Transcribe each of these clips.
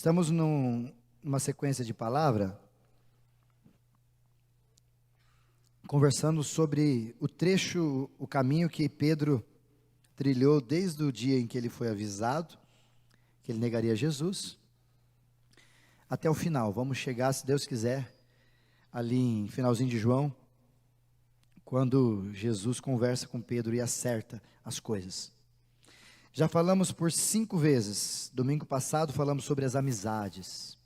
Estamos numa sequência de palavra, conversando sobre o trecho, o caminho que Pedro trilhou desde o dia em que ele foi avisado, que ele negaria Jesus, até o final. Vamos chegar, se Deus quiser, ali em finalzinho de João, quando Jesus conversa com Pedro e acerta as coisas. Já falamos por 5 vezes. Domingo passado falamos sobre as amizades.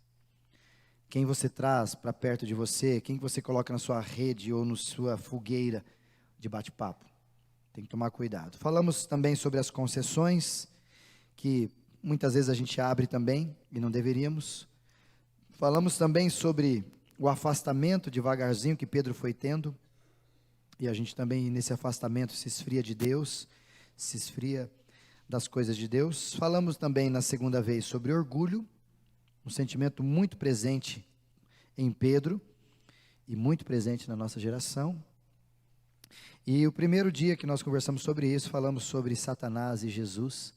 Quem você traz para perto de você, quem que você coloca na sua rede ou na sua fogueira de bate-papo. Tem que tomar cuidado. Falamos também sobre as concessões, que muitas vezes a gente abre também, e não deveríamos. Falamos também sobre o afastamento devagarzinho que Pedro foi tendo, e a gente também nesse afastamento se esfria de Deus, se esfria das coisas de Deus. Falamos também na segunda vez sobre orgulho, um sentimento muito presente em Pedro e muito presente na nossa geração. E o primeiro dia que nós conversamos sobre isso, falamos sobre Satanás e Jesus,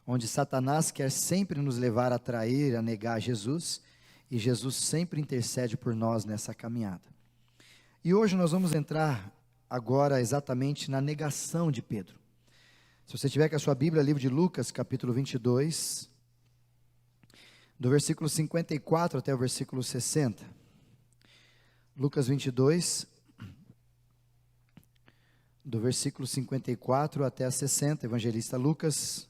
onde Satanás quer sempre nos levar a trair, a negar Jesus, e Jesus sempre intercede por nós nessa caminhada. E hoje nós vamos entrar agora exatamente na negação de Pedro. Se você tiver com a sua Bíblia, livro de Lucas, capítulo 22, do versículo 54 até o versículo 60. Lucas 22, do versículo 54 até 60, evangelista Lucas.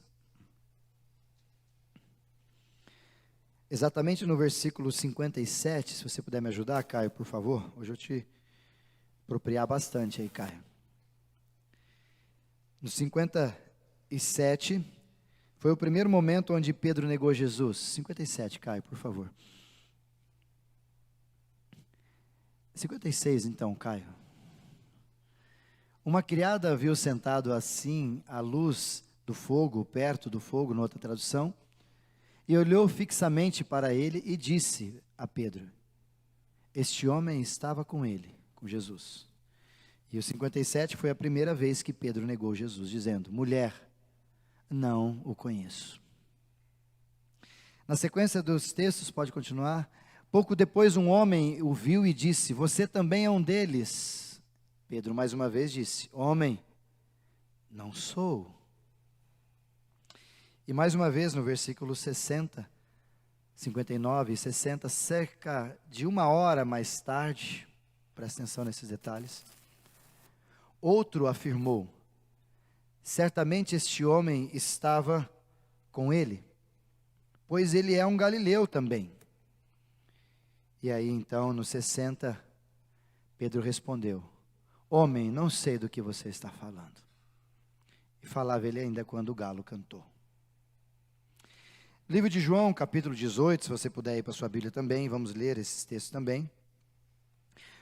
Exatamente no versículo 57, se você puder me ajudar, Caio, por favor. Hoje eu te apropriar bastante aí, Caio. No 57, foi o primeiro momento onde Pedro negou Jesus. 57, Caio, por favor. 56, então, Caio. Uma criada viu sentado assim, à luz do fogo, perto do fogo, noutra tradução, e olhou fixamente para ele e disse a Pedro: este homem estava com ele, com Jesus. E o 57 foi a primeira vez que Pedro negou Jesus, dizendo: mulher, não o conheço. Na sequência dos textos, pode continuar. Pouco depois um homem o viu e disse: você também é um deles. Pedro mais uma vez disse: homem, não sou. E mais uma vez no versículo 60, 59 e 60, cerca de 1 hora mais tarde, presta atenção nesses detalhes, outro afirmou: certamente este homem estava com ele, pois ele é um galileu também. E aí então no 60, Pedro respondeu: homem, não sei do que você está falando. E falava ele ainda quando o galo cantou. Livro de João, capítulo 18, se você puder ir para a sua Bíblia também, vamos ler esses textos também.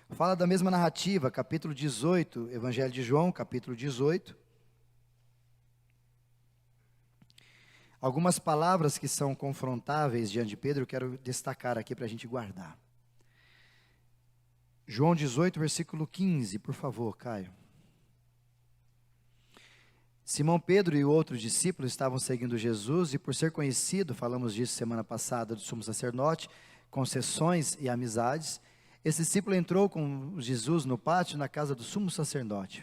Fala da mesma narrativa, capítulo 18, Evangelho de João, capítulo 18. Algumas palavras que são confrontáveis diante de Pedro, eu quero destacar aqui para a gente guardar. João 18, versículo 15, por favor, Caio. Simão Pedro e o outro discípulo estavam seguindo Jesus, e por ser conhecido, falamos disso semana passada, do sumo sacerdote, concessões e amizades, esse discípulo entrou com Jesus no pátio, na casa do sumo sacerdote.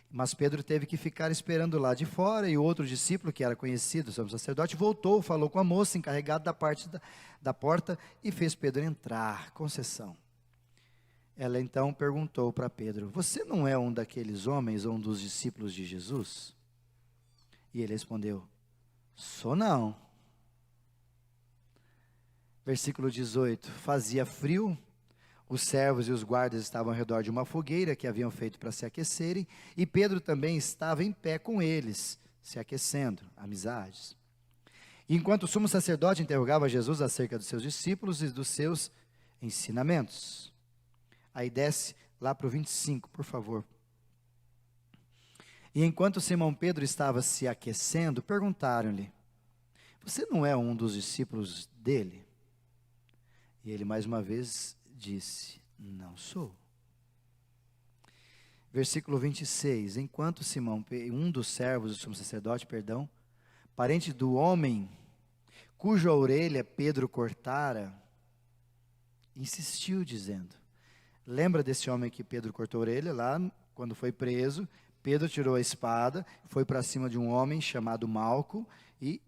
Mas Pedro teve que ficar esperando lá de fora, e o outro discípulo, que era conhecido, o sumo sacerdote, voltou, falou com a moça encarregada da parte da porta, e fez Pedro entrar, concessão. Ela então perguntou para Pedro: você não é um daqueles homens, ou um dos discípulos de Jesus? E ele respondeu: sou não. Versículo 18, fazia frio, os servos e os guardas estavam ao redor de uma fogueira que haviam feito para se aquecerem, e Pedro também estava em pé com eles, se aquecendo, amizades. E enquanto o sumo sacerdote interrogava Jesus acerca dos seus discípulos e dos seus ensinamentos. Aí desce lá para o 25, por favor. E enquanto Simão Pedro estava se aquecendo, perguntaram-lhe: você não é um dos discípulos dele? E ele mais uma vez disse: não sou. Versículo 26, enquanto Simão, um dos servos do sumo sacerdote, parente do homem cuja orelha Pedro cortara, insistiu dizendo. Lembra desse homem que Pedro cortou a orelha lá, quando foi preso? Pedro tirou a espada, foi para cima de um homem chamado Malco e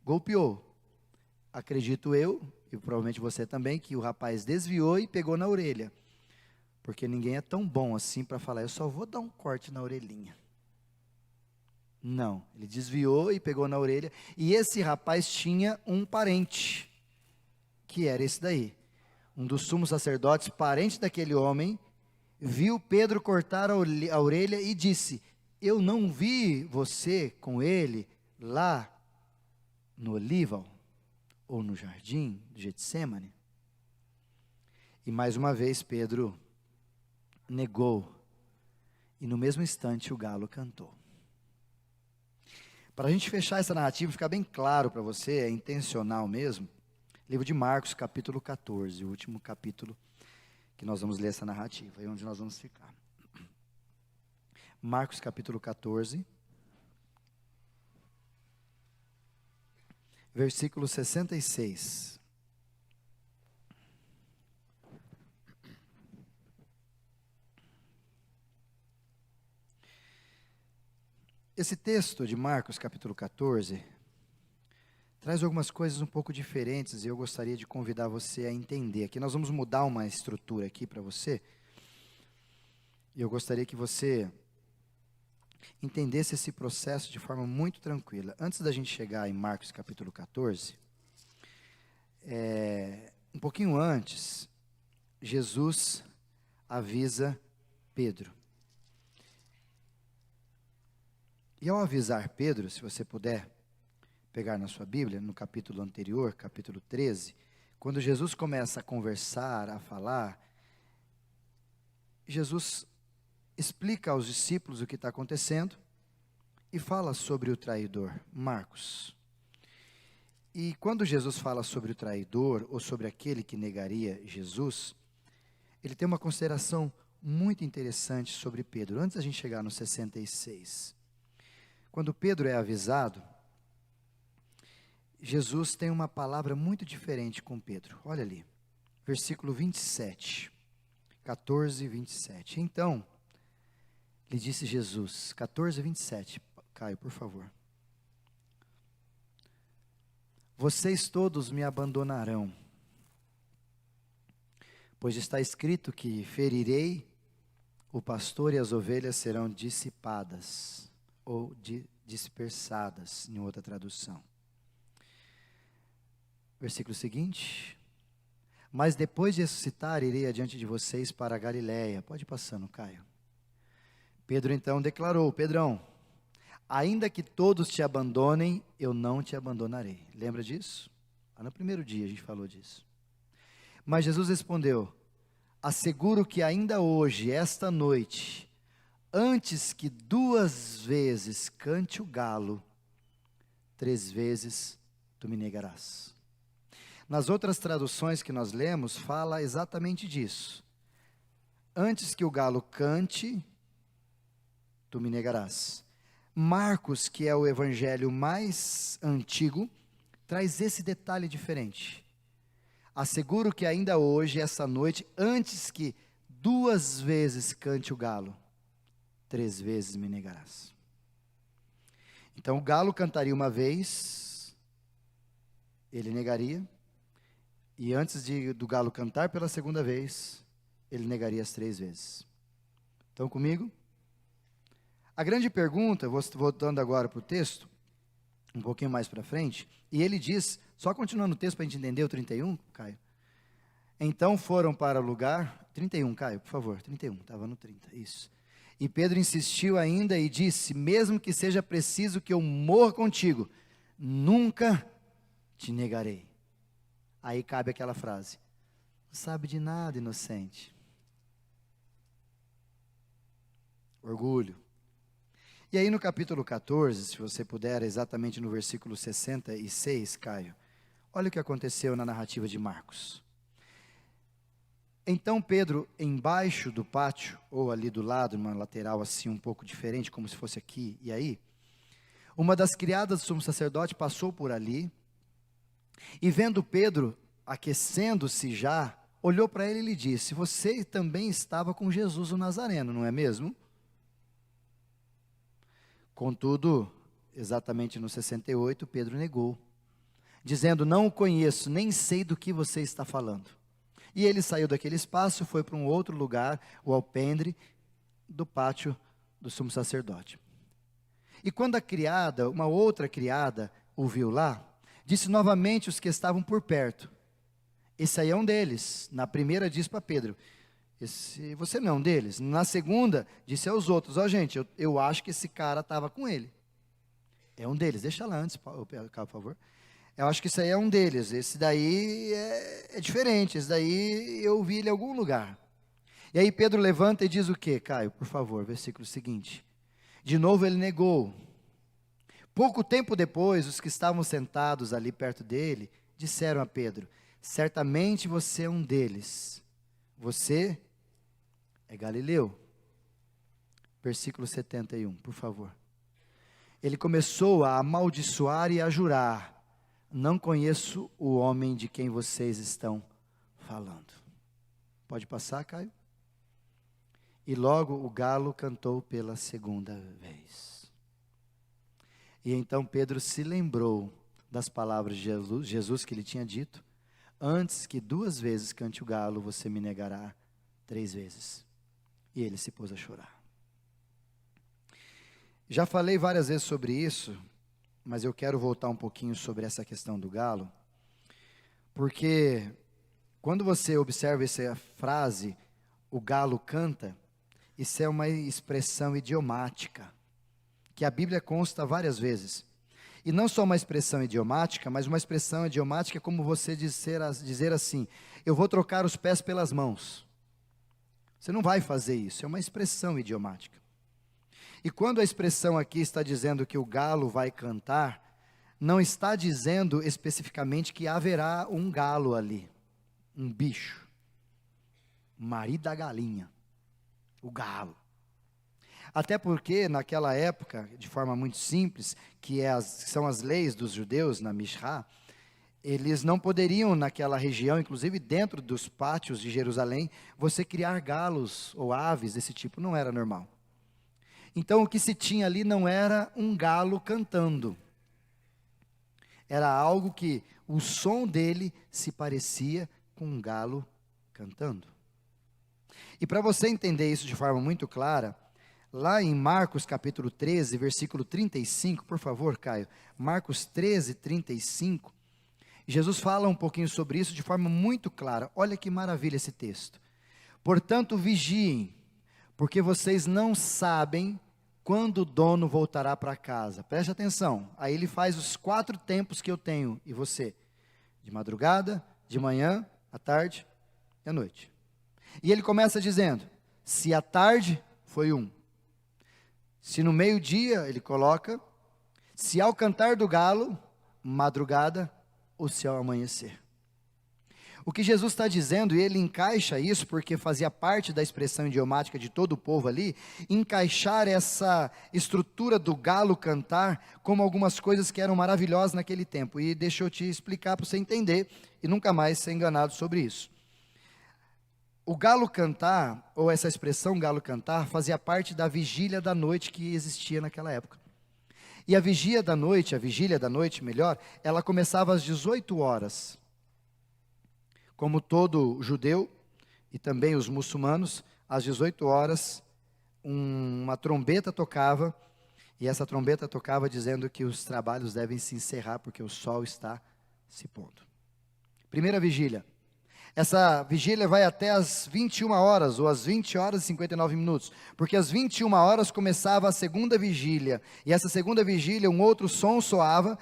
golpeou. Acredito eu, e provavelmente você também, que o rapaz desviou e pegou na orelha. Porque ninguém é tão bom assim para falar, eu só vou dar um corte na orelhinha. Não, ele desviou e pegou na orelha. E esse rapaz tinha um parente, que era esse daí. Um dos sumos sacerdotes, parente daquele homem, viu Pedro cortar a orelha e disse, eu não vi você com ele lá no Olival, ou no jardim de Getsêmani? E mais uma vez Pedro negou, e no mesmo instante o galo cantou. Para a gente fechar essa narrativa, ficar bem claro para você, é intencional mesmo, livro de Marcos, capítulo 14, o último capítulo que nós vamos ler essa narrativa, é onde nós vamos ficar. Marcos, capítulo 14, versículo 66. Esse texto de Marcos, capítulo 14, traz algumas coisas um pouco diferentes e eu gostaria de convidar você a entender. Aqui nós vamos mudar uma estrutura aqui para você. E eu gostaria que você entendesse esse processo de forma muito tranquila. Antes da gente chegar em Marcos, capítulo 14, um pouquinho antes, Jesus avisa Pedro. E ao avisar Pedro, se você puder pegar na sua Bíblia, no capítulo anterior, capítulo 13, quando Jesus começa a conversar, a falar, Jesus explica aos discípulos o que está acontecendo e fala sobre o traidor, Marcos. E quando Jesus fala sobre o traidor, ou sobre aquele que negaria Jesus, ele tem uma consideração muito interessante sobre Pedro, antes da gente chegar no 66. Quando Pedro é avisado, Jesus tem uma palavra muito diferente com Pedro. Olha ali, versículo 27, 14, 27. Então, lhe disse Jesus, 14, 27. Caio, por favor. Vocês todos me abandonarão, pois está escrito que ferirei o pastor e as ovelhas serão dissipadas, ou dispersadas, em outra tradução. Versículo seguinte. Mas depois de ressuscitar, irei adiante de vocês para a Galiléia. Pode ir passando, Caio. Pedro então declarou, Pedrão, ainda que todos te abandonem, eu não te abandonarei. Lembra disso? Lá no primeiro dia a gente falou disso. Mas Jesus respondeu, asseguro que ainda hoje, esta noite, antes que 2 vezes cante o galo, 3 vezes tu me negarás. Nas outras traduções que nós lemos, fala exatamente disso. Antes que o galo cante, tu me negarás. Marcos, que é o evangelho mais antigo, traz esse detalhe diferente. Asseguro que ainda hoje, essa noite, antes que 2 vezes cante o galo, 3 vezes me negarás. Então o galo cantaria uma vez, ele negaria, e antes do galo cantar pela segunda vez, ele negaria as 3 vezes. Estão comigo? A grande pergunta, voltando agora para o texto, um pouquinho mais para frente, e ele diz, só continuando o texto para a gente entender o 31, Caio. Então foram para o lugar, 31, Caio, por favor, 31, estava no 30, isso. E Pedro insistiu ainda e disse, mesmo que seja preciso que eu morra contigo, nunca te negarei. Aí cabe aquela frase, não sabe de nada, inocente. Orgulho. E aí no capítulo 14, se você puder, exatamente no versículo 66, Caio, olha o que aconteceu na narrativa de Marcos. Então Pedro, embaixo do pátio, ou ali do lado, numa lateral assim um pouco diferente, como se fosse aqui e aí, uma das criadas do sumo sacerdote passou por ali, E vendo Pedro aquecendo-se já, olhou para ele e lhe disse: você também estava com Jesus o Nazareno, não é mesmo? Contudo, exatamente no 68, Pedro negou, dizendo: não o conheço, nem sei do que você está falando. E ele saiu daquele espaço, foi para um outro lugar, o alpendre do pátio do sumo sacerdote. E quando a criada, uma outra criada, o viu lá, disse novamente os que estavam por perto: esse aí é um deles. Na primeira disse para Pedro: você não é um deles. Na segunda, disse aos outros: gente, eu acho que esse cara estava com ele. É um deles. Deixa lá antes, por favor. Eu acho que isso aí é um deles. Esse daí é diferente. Esse daí eu vi ele em algum lugar. E aí Pedro levanta e diz o quê, Caio? Por favor, versículo seguinte. De novo ele negou. Pouco tempo depois, os que estavam sentados ali perto dele, disseram a Pedro: certamente você é um deles. Você é Galileu. Versículo 71, por favor. Ele começou a amaldiçoar e a jurar: não conheço o homem de quem vocês estão falando. Pode passar, Caio? E logo o galo cantou pela segunda vez. E então Pedro se lembrou das palavras de Jesus que lhe tinha dito: antes que 2 vezes cante o galo, você me negará 3 vezes. E ele se pôs a chorar. Já falei várias vezes sobre isso, mas eu quero voltar um pouquinho sobre essa questão do galo, porque quando você observa essa frase, o galo canta, isso é uma expressão idiomática, que a Bíblia consta várias vezes. E não só uma expressão idiomática, mas uma expressão idiomática como você dizer assim: eu vou trocar os pés pelas mãos. Você não vai fazer isso, é uma expressão idiomática. E quando a expressão aqui está dizendo que o galo vai cantar, não está dizendo especificamente que haverá um galo ali, um bicho, marido da galinha, o galo. Até porque naquela época, de forma muito simples, que são as leis dos judeus na Mishra, eles não poderiam naquela região, inclusive dentro dos pátios de Jerusalém, você criar galos ou aves desse tipo, não era normal. Então o que se tinha ali não era um galo cantando, era algo que o som dele se parecia com um galo cantando. E para você entender isso de forma muito clara, lá em Marcos capítulo 13, versículo 35, por favor, Caio, Marcos 13, 35, Jesus fala um pouquinho sobre isso de forma muito clara. Olha que maravilha esse texto. Portanto, vigiem, porque vocês não sabem quando o dono voltará para casa. Preste atenção, aí ele faz os 4 tempos que eu tenho e você: de madrugada, de manhã, à tarde e à noite. E ele começa dizendo: se à tarde, foi 1. Se no meio-dia, ele coloca: se ao cantar do galo, madrugada, ou se ao amanhecer. O que Jesus está dizendo, e ele encaixa isso, porque fazia parte da expressão idiomática de todo o povo ali, encaixar essa estrutura do galo cantar, como algumas coisas que eram maravilhosas naquele tempo. E deixa eu te explicar para você entender, e nunca mais ser enganado sobre isso. O galo cantar, ou essa expressão galo cantar, fazia parte da vigília da noite que existia naquela época. E a vigília da noite, melhor, ela começava às 18 horas. Como todo judeu, e também os muçulmanos, às 18 horas, uma trombeta tocava, e essa trombeta tocava dizendo que os trabalhos devem se encerrar, porque o sol está se pondo. Primeira vigília. Essa vigília vai até às 21 horas, ou às 20 horas e 59 minutos, porque às 21 horas começava a segunda vigília, e essa segunda vigília, um outro som soava,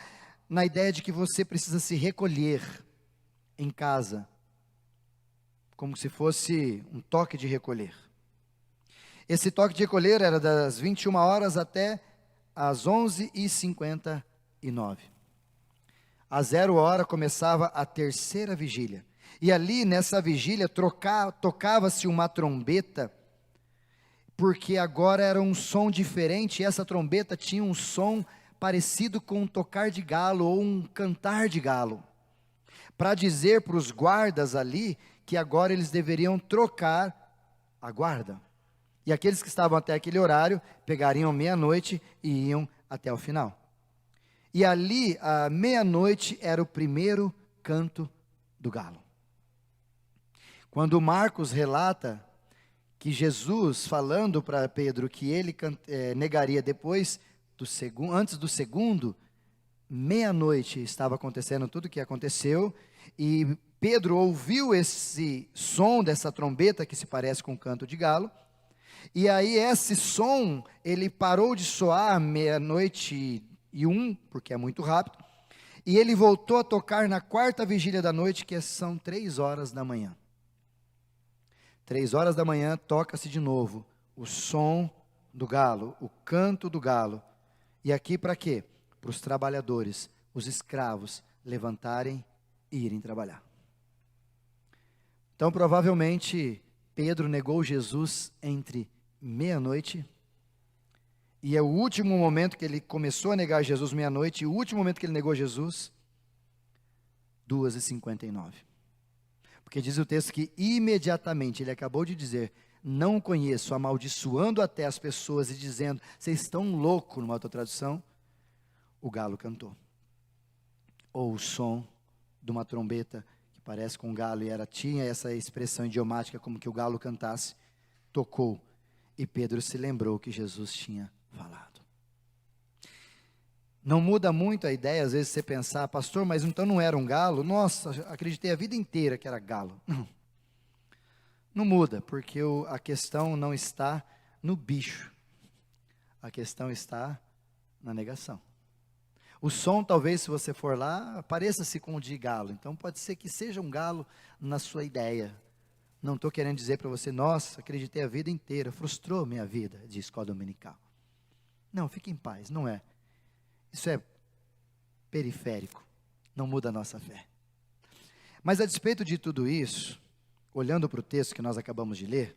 na ideia de que você precisa se recolher em casa, como se fosse um toque de recolher. Esse toque de recolher era das 21 horas até às 11h59. Às 0 hora começava a terceira vigília. E ali nessa vigília tocava-se uma trombeta, porque agora era um som diferente, e essa trombeta tinha um som parecido com um tocar de galo ou um cantar de galo. para dizer para os guardas ali que agora eles deveriam trocar a guarda. E aqueles que estavam até aquele horário pegariam meia-noite e iam até o final. E ali, à meia-noite, era o primeiro canto do galo. Quando Marcos relata que Jesus, falando para Pedro que ele negaria depois antes do segundo, meia-noite estava acontecendo tudo o que aconteceu, e Pedro ouviu esse som dessa trombeta que se parece com um canto de galo, e aí esse som, ele parou de soar meia-noite e um, porque é muito rápido, e ele voltou a tocar na quarta vigília da noite, que são 3 horas da manhã. 3 horas da manhã, toca-se de novo o som do galo, o canto do galo. E aqui para quê? Para os trabalhadores, os escravos, levantarem e irem trabalhar. Então, provavelmente, Pedro negou Jesus entre meia-noite, e é o último momento que ele começou a negar Jesus, meia-noite, e o último momento que ele negou Jesus, 2h59. Porque diz o texto que imediatamente, ele acabou de dizer, não conheço, amaldiçoando até as pessoas e dizendo, vocês estão loucos, numa outra tradução, o galo cantou. Ou o som de uma trombeta, que parece com um galo, e tinha essa expressão idiomática, como que o galo cantasse, tocou, e Pedro se lembrou que Jesus tinha falado. Não muda muito a ideia, às vezes você pensar, pastor, mas então não era um galo? Nossa, acreditei a vida inteira que era galo. Não muda, porque a questão não está no bicho, a questão está na negação. O som, talvez, se você for lá, pareça-se com o de galo, então pode ser que seja um galo na sua ideia. Não estou querendo dizer para você, nossa, acreditei a vida inteira, frustrou minha vida de escola dominical. Não, fique em paz, não é. Isso é periférico, não muda a nossa fé. Mas a despeito de tudo isso, olhando para o texto que nós acabamos de ler,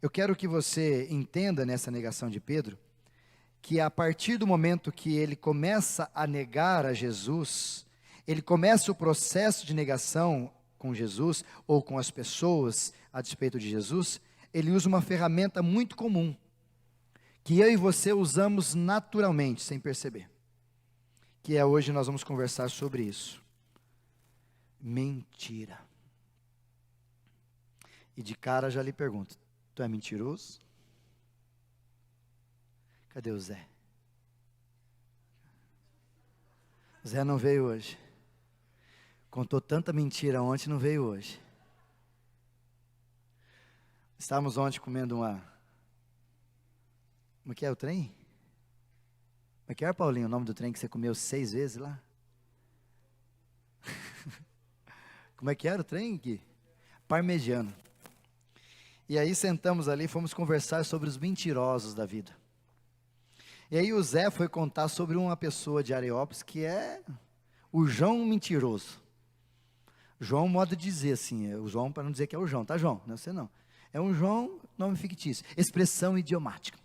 eu quero que você entenda nessa negação de Pedro, que a partir do momento que ele começa a negar a Jesus, ele começa o processo de negação com Jesus, ou com as pessoas a despeito de Jesus, ele usa uma ferramenta muito comum, que eu e você usamos naturalmente, sem perceber. Que é hoje nós vamos conversar sobre isso. Mentira. E de cara já lhe pergunto, tu é mentiroso? Cadê o Zé? O Zé não veio hoje. Contou tanta mentira ontem, não veio hoje. Estávamos ontem comendo como é que é o trem? Como é que era, Paulinho, o nome do trem que você comeu 6 vezes lá? Como é que era o trem, Gui? Parmegiano. E aí sentamos ali e fomos conversar sobre os mentirosos da vida. E aí o Zé foi contar sobre uma pessoa de Areópolis que é o João mentiroso. João, modo de dizer assim, o João para não dizer que é o João, tá, João? Não é você não. É um João, nome fictício, expressão idiomática.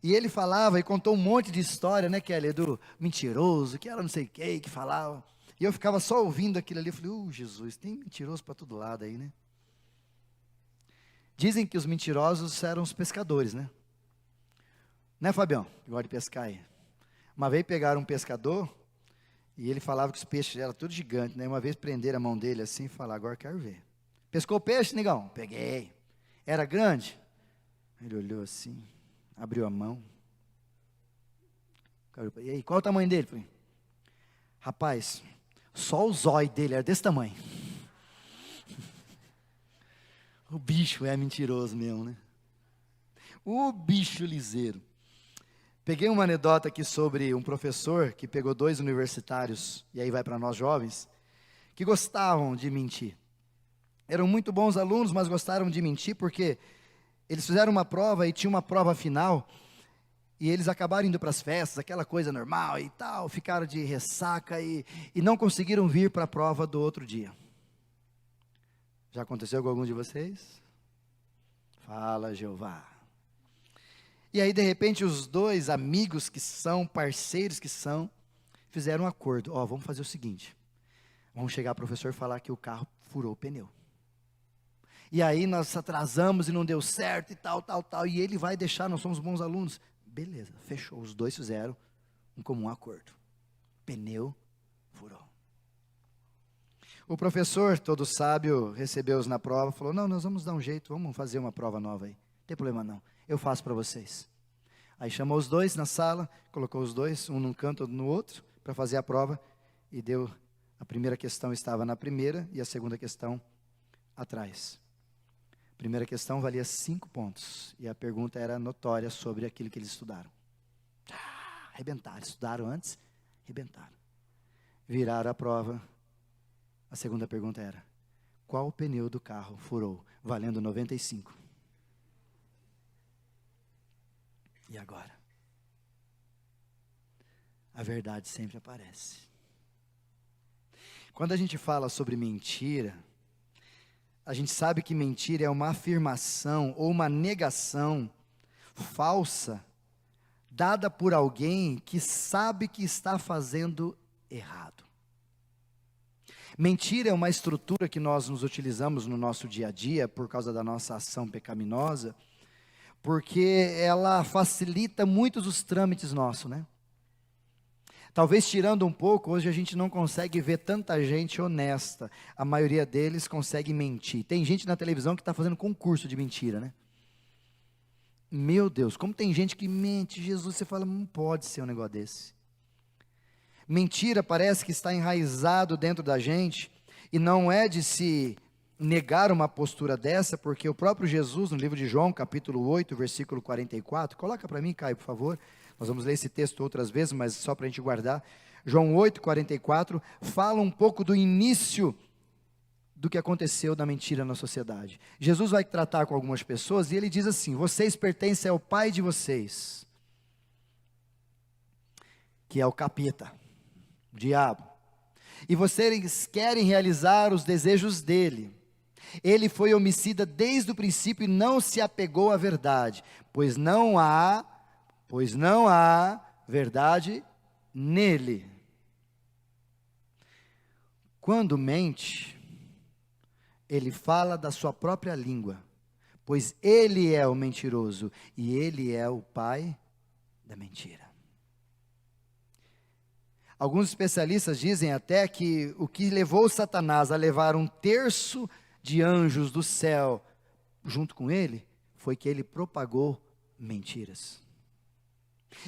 E ele falava e contou um monte de história, né, Kelly, do mentiroso, que era não sei quem, que falava. E eu ficava só ouvindo aquilo ali, eu falei, Jesus, tem mentiroso para todo lado aí, né? Dizem que os mentirosos eram os pescadores, né? Né, Fabião? Que gosta de pescar aí. Uma vez pegaram um pescador, e ele falava que os peixes eram tudo gigantes, né? Uma vez prenderam a mão dele assim e falaram, agora quero ver. Pescou peixe, negão? Peguei. Era grande? Ele olhou assim, abriu a mão. E aí, qual o tamanho dele? Falei, rapaz, só o zóio dele era desse tamanho. O bicho é mentiroso mesmo, né? O bicho liseiro. Peguei uma anedota aqui sobre um professor que pegou 2 universitários, e aí vai para nós jovens, que gostavam de mentir. Eram muito bons alunos, mas gostaram de mentir porque eles fizeram uma prova e tinha uma prova final, e eles acabaram indo para as festas, aquela coisa normal e tal, ficaram de ressaca e não conseguiram vir para a prova do outro dia. Já aconteceu com algum de vocês? Fala, Jeová. E aí, de repente, os 2 amigos que são, parceiros que são, fizeram um acordo. Vamos fazer o seguinte, Vamos chegar ao professor e falar que o carro furou o pneu. E aí nós atrasamos e não deu certo e tal. E ele vai deixar, nós somos bons alunos. Beleza, fechou. Os dois fizeram um comum acordo. Pneu furou. O professor, todo sábio, recebeu-os na prova, falou, não, nós vamos dar um jeito, vamos fazer uma prova nova aí. Não tem problema não, eu faço para vocês. Aí chamou os dois na sala, colocou os dois, um num canto, outro no outro, para fazer a prova, e deu, a primeira questão estava na primeira, e a segunda questão atrás. A primeira questão valia 5 pontos, e a pergunta era notória sobre aquilo que eles estudaram. Arrebentaram, estudaram antes, arrebentaram. Viraram a prova. A segunda pergunta era, qual o pneu do carro furou? Valendo 95. E agora? A verdade sempre aparece. Quando a gente fala sobre mentira, a gente sabe que mentira é uma afirmação ou uma negação falsa, dada por alguém que sabe que está fazendo errado. Mentira é uma estrutura que nós nos utilizamos no nosso dia a dia, por causa da nossa ação pecaminosa, porque ela facilita muitos os trâmites nossos, né? Talvez tirando um pouco, hoje a gente não consegue ver tanta gente honesta, a maioria deles consegue mentir. Tem gente na televisão que está fazendo concurso de mentira, né? Meu Deus, como tem gente que mente, Jesus, você fala, não pode ser um negócio desse. Mentira parece que está enraizado dentro da gente, e não é de se negar uma postura dessa, porque o próprio Jesus, no livro de João, capítulo 8, versículo 44, coloca para mim, Caio, por favor, nós vamos ler esse texto outras vezes, mas só para a gente guardar, João 8, 44, fala um pouco do início do que aconteceu da mentira na sociedade. Jesus vai tratar com algumas pessoas, e ele diz assim, vocês pertencem ao pai de vocês, que é o capeta, o diabo, e vocês querem realizar os desejos dele. Ele foi homicida desde o princípio e não se apegou à verdade, pois não há verdade nele. Quando mente, ele fala da sua própria língua, pois ele é o mentiroso e ele é o pai da mentira. Alguns especialistas dizem até que o que levou Satanás a levar 1/3 de anjos do céu junto com ele, foi que ele propagou mentiras.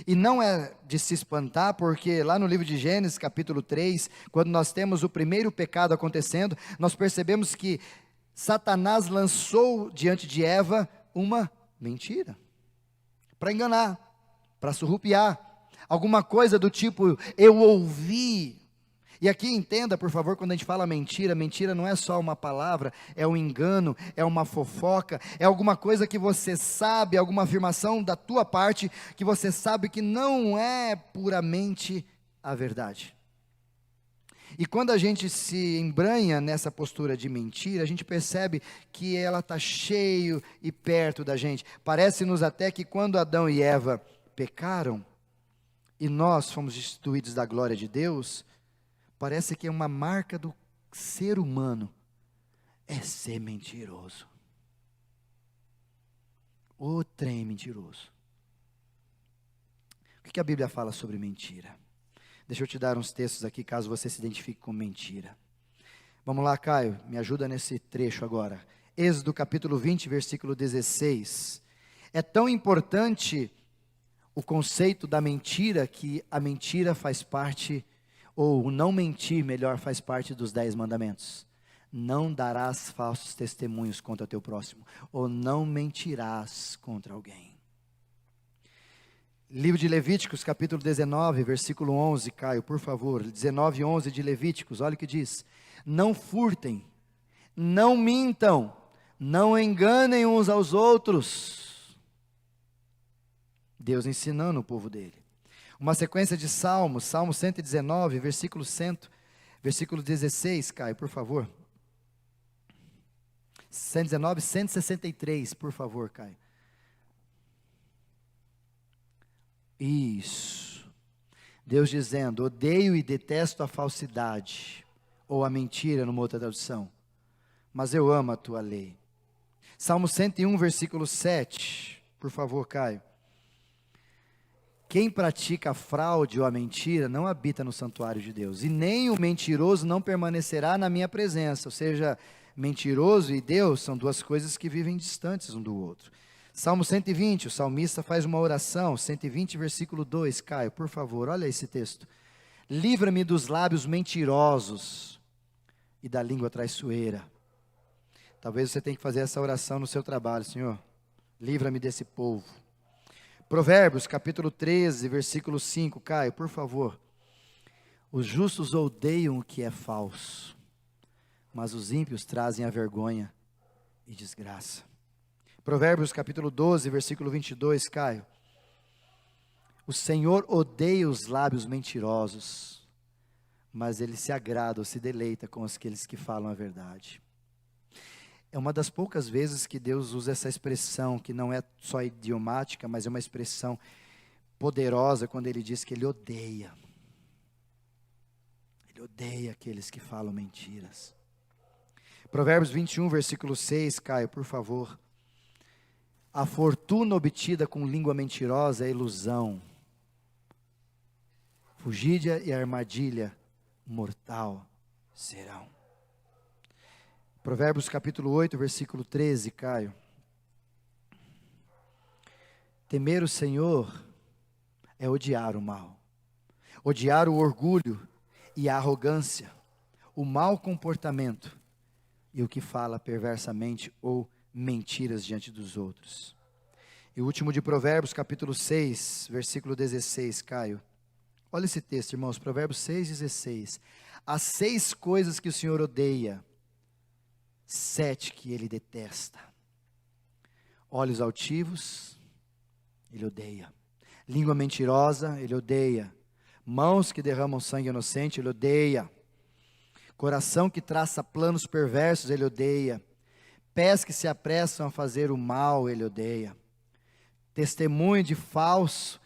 E não é de se espantar, porque lá no livro de Gênesis, capítulo 3, quando nós temos o primeiro pecado acontecendo, nós percebemos que Satanás lançou diante de Eva uma mentira, para enganar, para surrupiar, alguma coisa do tipo, eu ouvi. E aqui entenda, por favor, quando a gente fala mentira, mentira não é só uma palavra, é um engano, é uma fofoca, é alguma coisa que você sabe, alguma afirmação da tua parte, que você sabe que não é puramente a verdade. E quando a gente se embranha nessa postura de mentira, a gente percebe que ela está cheio e perto da gente. Parece-nos até que quando Adão e Eva pecaram, e nós fomos destituídos da glória de Deus, parece que é uma marca do ser humano, é ser mentiroso. O trem mentiroso. O que a Bíblia fala sobre mentira? Deixa eu te dar uns textos aqui, caso você se identifique com mentira. Vamos lá, Caio, me ajuda nesse trecho agora. Êxodo capítulo 20, versículo 16. É tão importante o conceito da mentira, que a mentira faz parte, ou o não mentir, melhor, faz parte dos 10 mandamentos. Não darás falsos testemunhos contra teu próximo, ou não mentirás contra alguém. Livro de Levíticos, capítulo 19, versículo 11, Caio, por favor, 19, 11 de Levíticos, olha o que diz. Não furtem, não mintam, não enganem uns aos outros. Deus ensinando o povo dele. Uma sequência de salmos, Salmo 119, versículo 16, Caio, por favor. 119, 163, por favor, Caio. Isso. Deus dizendo, odeio e detesto a falsidade. ou a mentira, numa outra tradução. Mas eu amo a tua lei. Salmo 101, versículo 7. Por favor, Caio. Quem pratica a fraude ou a mentira não habita no santuário de Deus. E nem o mentiroso não permanecerá na minha presença. Ou seja, mentiroso e Deus são duas coisas que vivem distantes um do outro. Salmo 120, o salmista faz uma oração. 120, versículo 2. Caio, por favor, olha esse texto. Livra-me dos lábios mentirosos e da língua traiçoeira. Talvez você tenha que fazer essa oração no seu trabalho, Senhor. Livra-me desse povo. Provérbios, capítulo 13, versículo 5. Caio, por favor. Os justos odeiam o que é falso, mas os ímpios trazem a vergonha e desgraça. Provérbios, capítulo 12, versículo 22. Caio. O Senhor odeia os lábios mentirosos, mas Ele se agrada ou se deleita com aqueles que falam a verdade. É uma das poucas vezes que Deus usa essa expressão, que não é só idiomática, mas é uma expressão poderosa, quando Ele diz que Ele odeia. Ele odeia aqueles que falam mentiras. Provérbios 21, versículo 6, Caio, por favor. A fortuna obtida com língua mentirosa é ilusão. Fugídia e armadilha mortal serão. Provérbios capítulo 8, versículo 13, Caio. Temer o Senhor é odiar o mal, odiar o orgulho e a arrogância, o mau comportamento e o que fala perversamente ou mentiras diante dos outros. E o último de Provérbios, capítulo 6, versículo 16, Caio. Olha esse texto, irmãos, Provérbios 6, 16. As 6 coisas que o Senhor odeia, 7 que Ele detesta. Olhos altivos, Ele odeia. Língua mentirosa, Ele odeia. Mãos que derramam sangue inocente, Ele odeia. Coração que traça planos perversos, Ele odeia. Pés que se apressam a fazer o mal, Ele odeia. Testemunho de falsa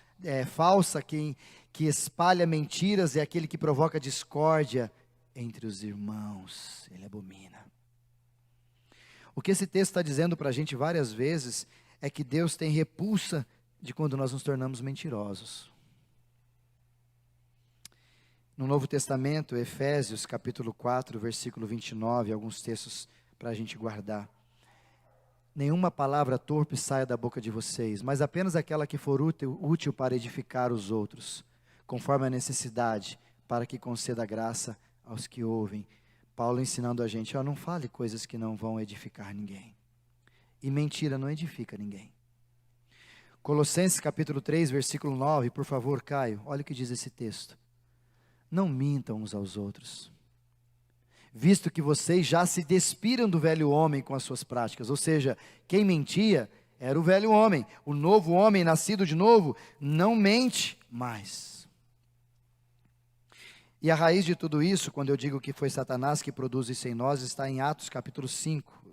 que espalha mentiras é aquele que provoca discórdia entre os irmãos, Ele abomina. O que esse texto está dizendo para a gente várias vezes é que Deus tem repulsa de quando nós nos tornamos mentirosos. No Novo Testamento, Efésios capítulo 4, versículo 29, alguns textos para a gente guardar. Nenhuma palavra torpe saia da boca de vocês, mas apenas aquela que for útil para edificar os outros, conforme a necessidade, para que conceda graça aos que ouvem. Paulo ensinando a gente, não fale coisas que não vão edificar ninguém. E mentira não edifica ninguém. Colossenses capítulo 3, versículo 9, por favor, Caio, olha o que diz esse texto. Não mintam uns aos outros, visto que vocês já se despiram do velho homem com as suas práticas. Ou seja, quem mentia era o velho homem. O novo homem, nascido de novo, não mente mais. E a raiz de tudo isso, quando eu digo que foi Satanás que produz isso em nós, está em Atos capítulo 5,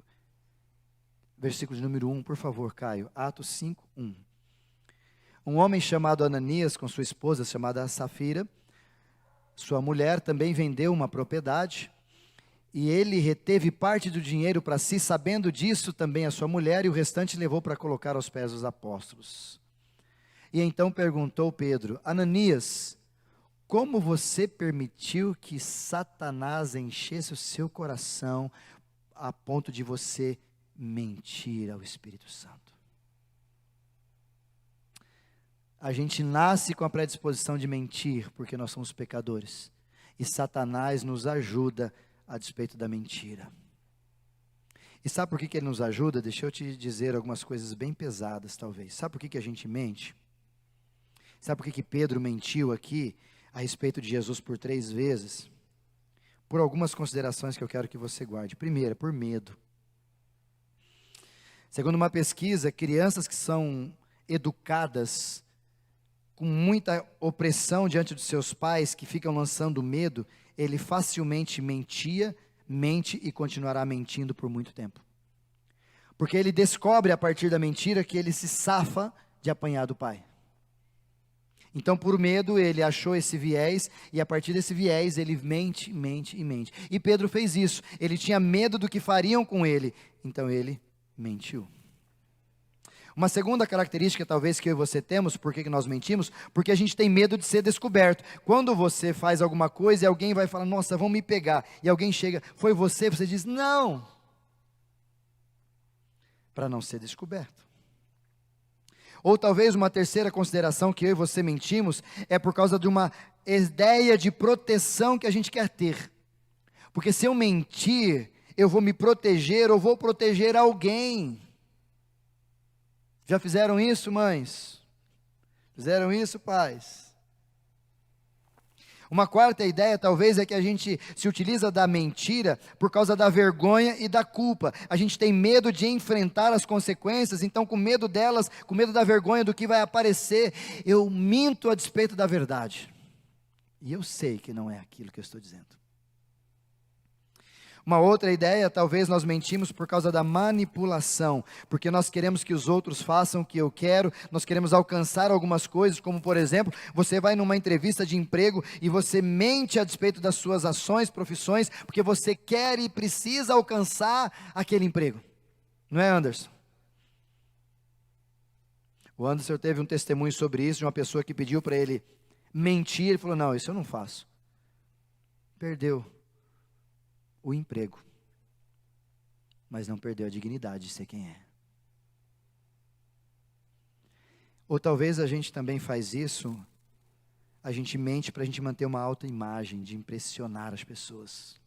versículo de número 1, por favor, Caio. Atos 5, 1. Um homem chamado Ananias, com sua esposa chamada Safira, sua mulher também vendeu uma propriedade, e ele reteve parte do dinheiro para si, sabendo disso também a sua mulher, e o restante levou para colocar aos pés dos apóstolos. E então perguntou Pedro, Ananias, como você permitiu que Satanás enchesse o seu coração a ponto de você mentir ao Espírito Santo? A gente nasce com a predisposição de mentir, porque nós somos pecadores. E Satanás nos ajuda a despeito da mentira. E sabe por que ele nos ajuda? Deixa eu te dizer algumas coisas bem pesadas, talvez. Sabe por que a gente mente? Sabe por que Pedro mentiu aqui a respeito de Jesus por 3 vezes? Por algumas considerações que eu quero que você guarde. Primeira, por medo. Segundo uma pesquisa, crianças que são educadas com muita opressão diante dos seus pais, que ficam lançando medo, ele facilmente mente e continuará mentindo por muito tempo. Porque ele descobre a partir da mentira que ele se safa de apanhar do pai. Então, por medo, ele achou esse viés, e a partir desse viés, ele mente. E Pedro fez isso. Ele tinha medo do que fariam com ele, então ele mentiu. Uma segunda característica, talvez, que eu e você temos, por que nós mentimos? Porque a gente tem medo de ser descoberto. Quando você faz alguma coisa e alguém vai falar, nossa, vão me pegar, e alguém chega, foi você diz, não, para não ser descoberto. Ou talvez uma terceira consideração que eu e você mentimos é por causa de uma ideia de proteção que a gente quer ter. Porque se eu mentir, eu vou me proteger ou vou proteger alguém. Já fizeram isso, mães? Fizeram isso, pais? Uma quarta ideia, talvez, é que a gente se utiliza da mentira por causa da vergonha e da culpa. A gente tem medo de enfrentar as consequências, então, com medo delas, com medo da vergonha do que vai aparecer, eu minto a despeito da verdade. E eu sei que não é aquilo que eu estou dizendo. Uma outra ideia, talvez nós mentimos por causa da manipulação, porque nós queremos que os outros façam o que eu quero, nós queremos alcançar algumas coisas, como por exemplo, você vai numa entrevista de emprego e você mente a despeito das suas ações, profissões, porque você quer e precisa alcançar aquele emprego. Não é, Anderson? O Anderson teve um testemunho sobre isso, de uma pessoa que pediu para ele mentir, ele falou, não, isso eu não faço. Perdeu o emprego, mas não perdeu a dignidade de ser quem é. Ou talvez a gente também faz isso, a gente mente para a gente manter uma autoimagem, de impressionar as pessoas.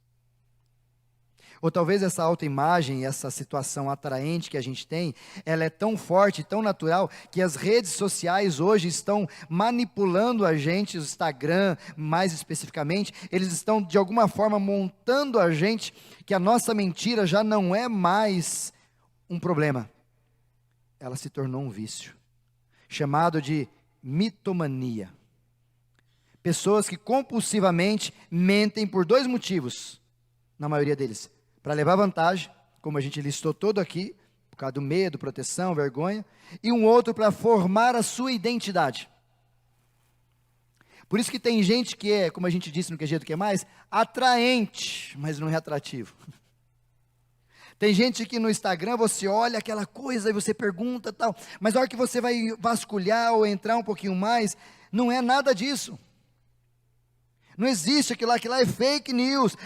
Ou talvez essa autoimagem, essa situação atraente que a gente tem, ela é tão forte, tão natural, que as redes sociais hoje estão manipulando a gente, o Instagram mais especificamente, eles estão de alguma forma montando a gente, que a nossa mentira já não é mais um problema, ela se tornou um vício, chamado de mitomania. Pessoas que compulsivamente mentem por dois motivos, na maioria deles. Para levar vantagem, como a gente listou todo aqui, por causa do medo, proteção, vergonha, e um outro para formar a sua identidade. Por isso que tem gente que é, como a gente disse no QG do que mais, atraente, mas não é atrativo. Tem gente que no Instagram você olha aquela coisa e você pergunta tal, mas na hora que você vai vasculhar ou entrar um pouquinho mais, não é nada disso. Não existe aquilo lá é fake news.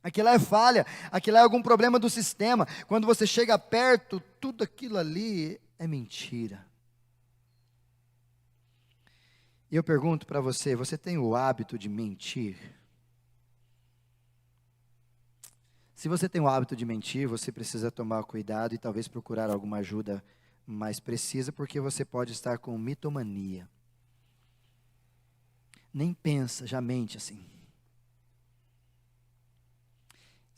Aquilo é falha, aquilo é algum problema do sistema. Quando você chega perto, tudo aquilo ali é mentira. E eu pergunto para você, você tem o hábito de mentir? Se você tem o hábito de mentir, você precisa tomar cuidado e talvez procurar alguma ajuda mais precisa, porque você pode estar com mitomania. Nem pensa, já mente assim.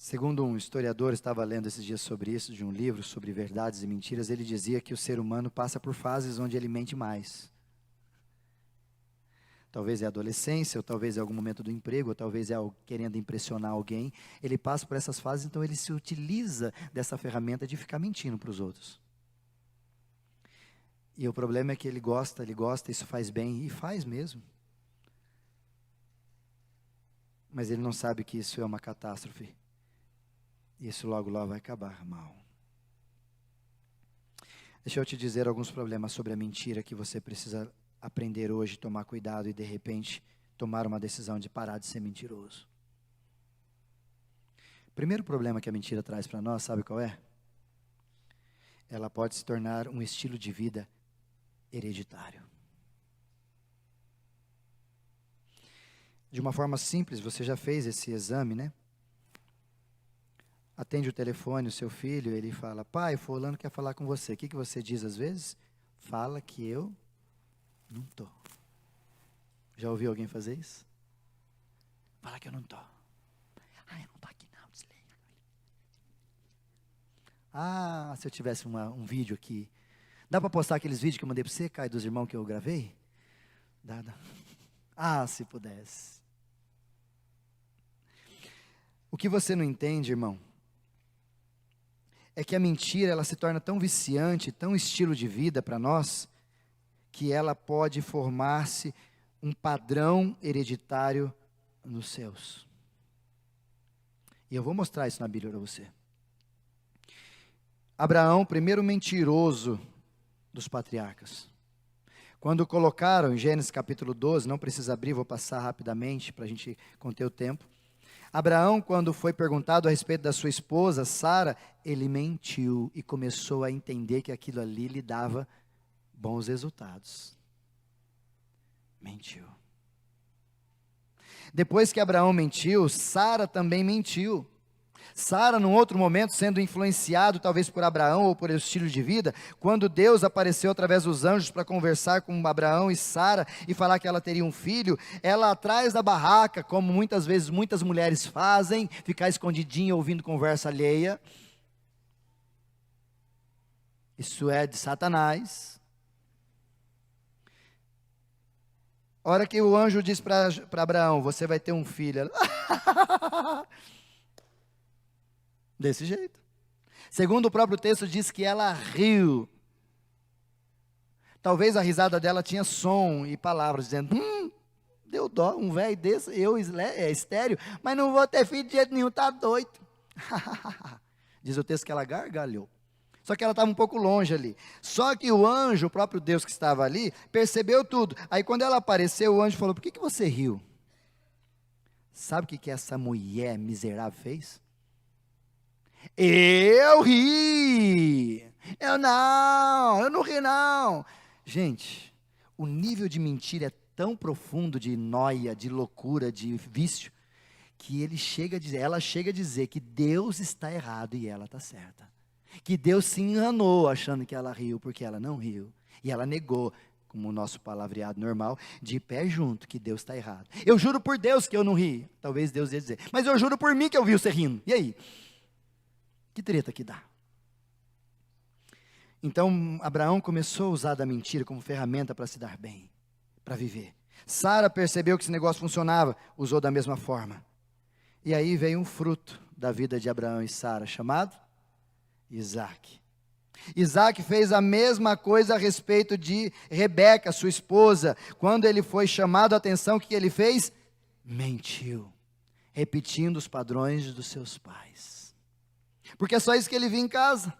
Segundo um historiador, estava lendo esses dias sobre isso, de um livro sobre verdades e mentiras, ele dizia que o ser humano passa por fases onde ele mente mais. Talvez é a adolescência, ou talvez é algum momento do emprego, ou talvez é querendo impressionar alguém. Ele passa por essas fases, então ele se utiliza dessa ferramenta de ficar mentindo para os outros. E o problema é que ele gosta, isso faz bem, e faz mesmo. Mas ele não sabe que isso é uma catástrofe. Isso logo vai acabar mal. Deixa eu te dizer alguns problemas sobre a mentira que você precisa aprender hoje, tomar cuidado e de repente tomar uma decisão de parar de ser mentiroso. O primeiro problema que a mentira traz para nós, sabe qual é? Ela pode se tornar um estilo de vida hereditário. De uma forma simples, você já fez esse exame, né? Atende o telefone, o seu filho, ele fala, pai, fulano quer falar com você. O que você diz às vezes? Fala que eu não estou. Já ouviu alguém fazer isso? Fala que eu não estou. Ah, eu não estou aqui não, desliga. Ah, se eu tivesse um vídeo aqui. Dá para postar aqueles vídeos que eu mandei para você, Caio, dos irmãos que eu gravei? Dá. Ah, se pudesse. O que você não entende, irmão, é que a mentira, ela se torna tão viciante, tão estilo de vida para nós, que ela pode formar-se um padrão hereditário nos céus. E eu vou mostrar isso na Bíblia para você. Abraão, primeiro mentiroso dos patriarcas. Quando colocaram em Gênesis capítulo 12, não precisa abrir, vou passar rapidamente para a gente conter o tempo. Abraão, quando foi perguntado a respeito da sua esposa, Sara, ele mentiu e começou a entender que aquilo ali lhe dava bons resultados. Mentiu. Depois que Abraão mentiu, Sara também mentiu. Sara, num outro momento, sendo influenciado talvez por Abraão ou por estilo de vida, quando Deus apareceu através dos anjos para conversar com Abraão e Sara e falar que ela teria um filho, ela atrás da barraca, como muitas vezes muitas mulheres fazem, ficar escondidinha ouvindo conversa alheia. Isso é de Satanás. A hora que o anjo diz para Abraão, você vai ter um filho, ela... Desse jeito. Segundo o próprio texto, diz que ela riu. Talvez a risada dela tinha som e palavras, dizendo, deu dó, um velho desse, eu estéreo, mas não vou ter filho de jeito nenhum, tá doido. Diz o texto que ela gargalhou. Só que ela estava um pouco longe ali. Só que o anjo, o próprio Deus que estava ali, percebeu tudo. Aí quando ela apareceu, o anjo falou, por que você riu? Sabe o que essa mulher miserável fez? Eu ri, eu não ri não. Gente, o nível de mentira é tão profundo de nóia, de loucura, de vício, que ela chega a dizer que Deus está errado e ela está certa. Que Deus se enganou achando que ela riu, porque ela não riu. E ela negou, como o nosso palavreado normal, de pé junto, que Deus está errado. Eu juro por Deus que eu não ri. Talvez Deus ia dizer, mas eu juro por mim que eu vi você rindo. E aí? Que treta que dá. Então, Abraão começou a usar da mentira como ferramenta para se dar bem, para viver. Sara percebeu que esse negócio funcionava, usou da mesma forma. E aí veio um fruto da vida de Abraão e Sara, chamado Isaac. Isaac fez a mesma coisa a respeito de Rebeca, sua esposa. Quando ele foi chamado a atenção, o que ele fez? Mentiu, repetindo os padrões dos seus pais. Porque é só isso que ele viu em casa.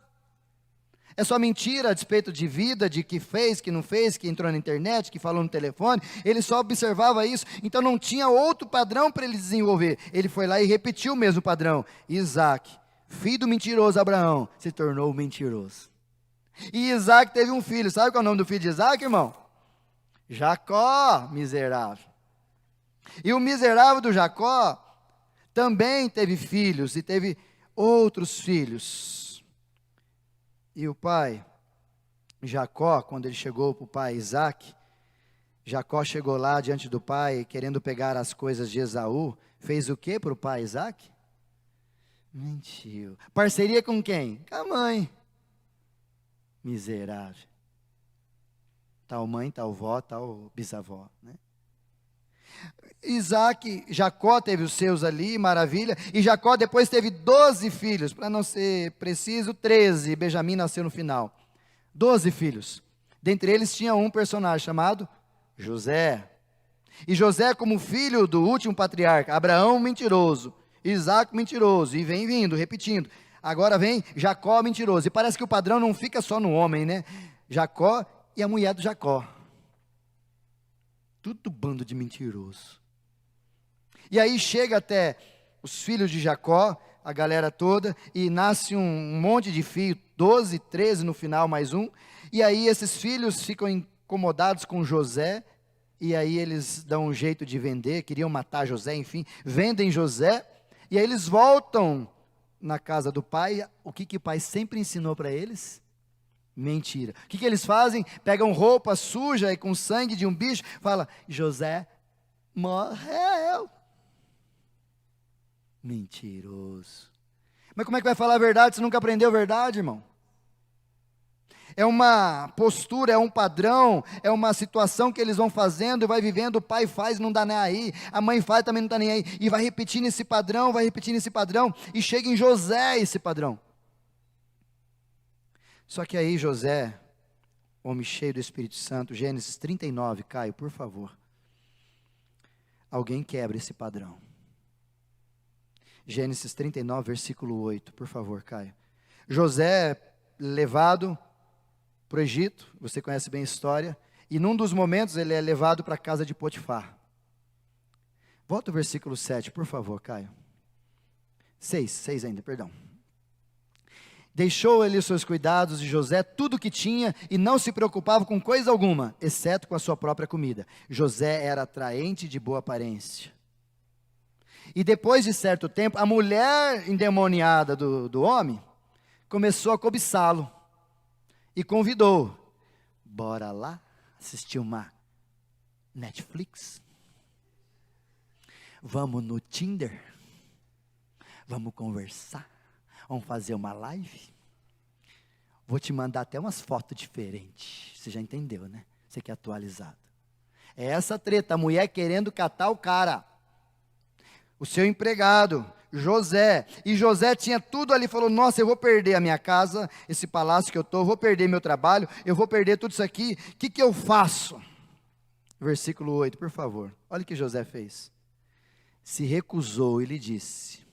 É só mentira a despeito de vida, de que fez, que não fez, que entrou na internet, que falou no telefone. Ele só observava isso. Então não tinha outro padrão para ele desenvolver. Ele foi lá e repetiu o mesmo padrão. Isaac, filho do mentiroso Abraão, se tornou mentiroso. E Isaac teve um filho. Sabe qual é o nome do filho de Isaac, irmão? Jacó, miserável. E o miserável do Jacó também teve filhos e teve outros filhos. E o pai, Jacó, quando ele chegou para o pai Isaac, Jacó chegou lá diante do pai, querendo pegar as coisas de Esaú, fez o que para o pai Isaac? Mentiu. Parceria com quem? Com a mãe. Miserável. Tal mãe, tal vó, tal bisavó, né? Jacó teve os seus ali, maravilha, e Jacó depois teve 12 filhos, para não ser preciso, 13, Benjamim nasceu no final, 12 filhos, dentre eles tinha um personagem chamado José, e José como filho do último patriarca, Abraão mentiroso, Isaac mentiroso, e vem vindo, repetindo, agora vem Jacó mentiroso, e parece que o padrão não fica só no homem, né? Jacó e a mulher do Jacó, tudo bando de mentiroso. E aí chega até os filhos de Jacó, a galera toda, e nasce um monte de filhos, 12, 13 no final, mais um. E aí esses filhos ficam incomodados com José, e aí eles dão um jeito de vender, queriam matar José, enfim, vendem José, e aí eles voltam na casa do pai. O que o pai sempre ensinou para eles? Mentira. O que eles fazem? Pegam roupa suja e com sangue de um bicho, fala, José morreu. Mentiroso. Mas como é que vai falar a verdade se nunca aprendeu a verdade, irmão? É uma postura, é um padrão, é uma situação que eles vão fazendo e vai vivendo, o pai faz e não dá nem aí, a mãe faz também não está nem aí, e vai repetindo esse padrão, e chega em José esse padrão. Só que aí José, homem cheio do Espírito Santo. Gênesis 39, Caio, por favor. Alguém quebra esse padrão. Gênesis 39, versículo 8, por favor, Caio. José levado para o Egito, você conhece bem a história, e num dos momentos ele é levado para a casa de Potifar. Volta o versículo 7, por favor, Caio. 6 ainda, perdão. Deixou ele os seus cuidados de José, tudo o que tinha, e não se preocupava com coisa alguma, exceto com a sua própria comida. José era atraente de boa aparência. E depois de certo tempo, a mulher endemoniada do homem começou a cobiçá-lo e convidou. Bora lá assistir uma Netflix? Vamos no Tinder? Vamos conversar? Vamos fazer uma live? Vou te mandar até umas fotos diferentes. Você já entendeu, né? Você que é atualizado. É essa treta, a mulher querendo catar o cara. O seu empregado, José. E José tinha tudo ali, falou, nossa, eu vou perder a minha casa, esse palácio que eu estou, vou perder meu trabalho, eu vou perder tudo isso aqui, o que eu faço? Versículo 8, por favor. Olha o que José fez. Se recusou e lhe disse,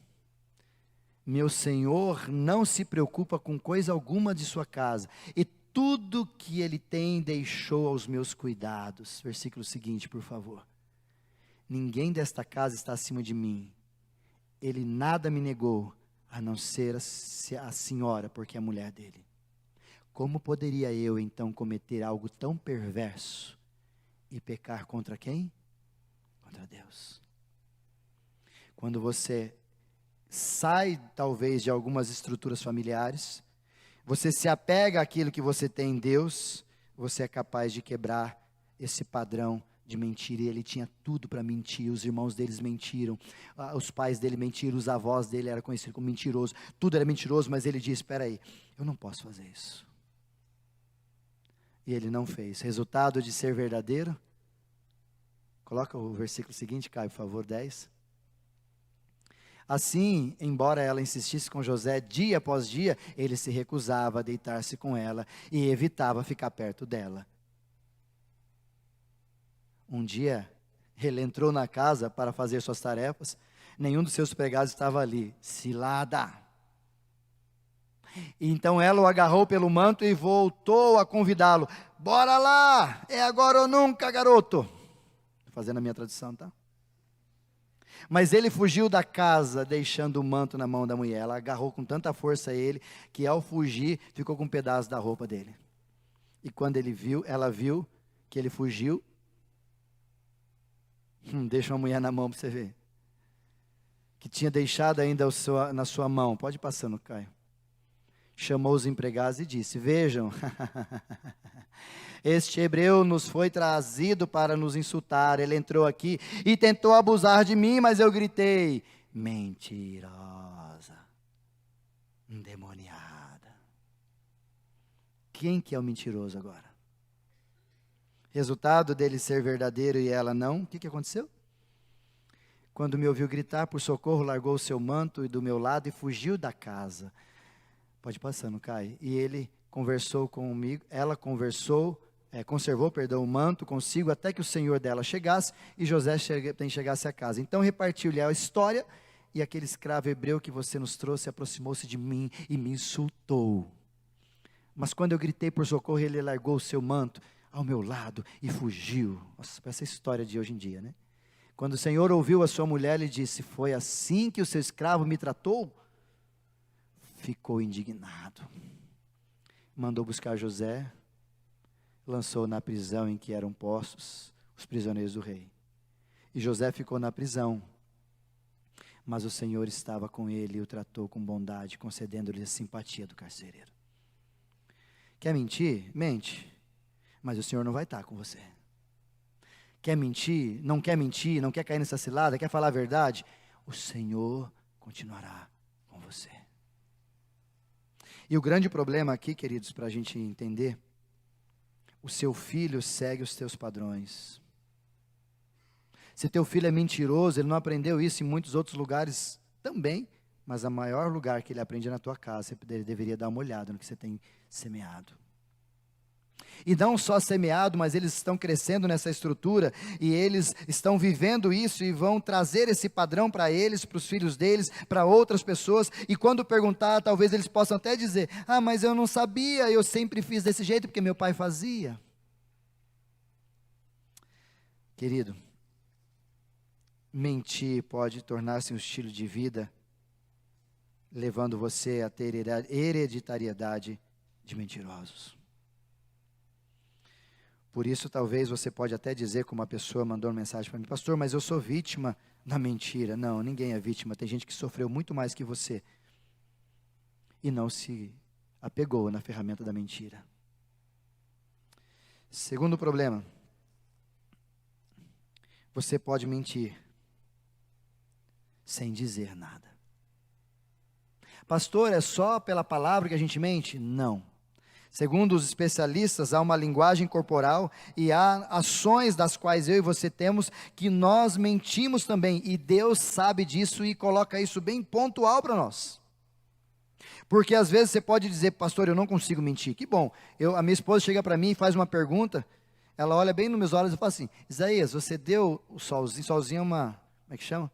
meu senhor não se preocupa com coisa alguma de sua casa, e tudo que ele tem deixou aos meus cuidados. Versículo seguinte, por favor. Ninguém desta casa está acima de mim. Ele nada me negou, a não ser a senhora, porque é a mulher dele. Como poderia eu, então, cometer algo tão perverso e pecar contra quem? Contra Deus. Quando você sai, talvez, de algumas estruturas familiares, você se apega àquilo que você tem em Deus, você é capaz de quebrar esse padrão de mentira. E ele tinha tudo para mentir, os irmãos deles mentiram, os pais dele mentiram, os avós dele eram conhecidos como mentiroso, tudo era mentiroso, mas ele disse, espera aí, eu não posso fazer isso. E ele não fez. Resultado de ser verdadeiro? Coloca o versículo seguinte, Caio, por favor, 10. Assim, embora ela insistisse com José dia após dia, ele se recusava a deitar-se com ela e evitava ficar perto dela. Um dia, ele entrou na casa para fazer suas tarefas, nenhum dos seus empregados estava ali. Cilada! Então ela o agarrou pelo manto e voltou a convidá-lo. Bora lá! É agora ou nunca, garoto! Estou fazendo a minha tradução, tá? Mas ele fugiu da casa, deixando o manto na mão da mulher. Ela agarrou com tanta força ele, que ao fugir, ficou com um pedaço da roupa dele. E quando ela viu que ele fugiu, deixa uma mulher na mão para você ver. Que tinha deixado ainda na sua mão. Pode ir passando, Caio. Chamou os empregados e disse, vejam, este hebreu nos foi trazido para nos insultar. Ele entrou aqui e tentou abusar de mim, mas eu gritei, mentirosa, endemoniada. Quem que é o mentiroso agora? Resultado dele ser verdadeiro e ela não, o que aconteceu? Quando me ouviu gritar por socorro, largou o seu manto e do meu lado e fugiu da casa. Pode passar, não cai. E ele conversou comigo, ela conservou o manto consigo até que o senhor dela chegasse e José chegasse a casa. Então repartiu-lhe a história e aquele escravo hebreu que você nos trouxe aproximou-se de mim e me insultou. Mas quando eu gritei por socorro, ele largou o seu manto ao meu lado e fugiu. Nossa, essa história de hoje em dia, né? Quando o Senhor ouviu a sua mulher, ele disse, foi assim que o seu escravo me tratou? Ficou indignado. Mandou buscar José, lançou na prisão em que eram postos os prisioneiros do rei. E José ficou na prisão, mas o Senhor estava com ele e o tratou com bondade, concedendo-lhe a simpatia do carcereiro. Quer mentir? Mente. Mas o Senhor não vai estar com você. Quer mentir? Não quer cair nessa cilada, quer falar a verdade? O Senhor continuará com você. E o grande problema aqui, queridos, para a gente entender, o seu filho segue os teus padrões. Se teu filho é mentiroso, ele não aprendeu isso em muitos outros lugares também, mas o maior lugar que ele aprende é na tua casa, ele deveria dar uma olhada no que você tem semeado. E não só semeado, mas eles estão crescendo nessa estrutura, e eles estão vivendo isso, e vão trazer esse padrão para eles, para os filhos deles, para outras pessoas, e quando perguntar, talvez eles possam até dizer, mas eu não sabia, eu sempre fiz desse jeito, porque meu pai fazia. Querido, mentir pode tornar-se um estilo de vida, levando você a ter hereditariedade de mentirosos. Por isso, talvez você pode até dizer, como uma pessoa mandou uma mensagem para mim, pastor, mas eu sou vítima da mentira. Não, ninguém é vítima, tem gente que sofreu muito mais que você, e não se apegou na ferramenta da mentira. Segundo problema, você pode mentir sem dizer nada. Pastor, é só pela palavra que a gente mente? Não. Segundo os especialistas, há uma linguagem corporal e há ações das quais eu e você temos que nós mentimos também, e Deus sabe disso e coloca isso bem pontual para nós. Porque às vezes você pode dizer, pastor, eu não consigo mentir. Que bom, a minha esposa chega para mim e faz uma pergunta, ela olha bem nos meus olhos e fala assim, Isaías, você deu o solzinho é uma, como é que chama?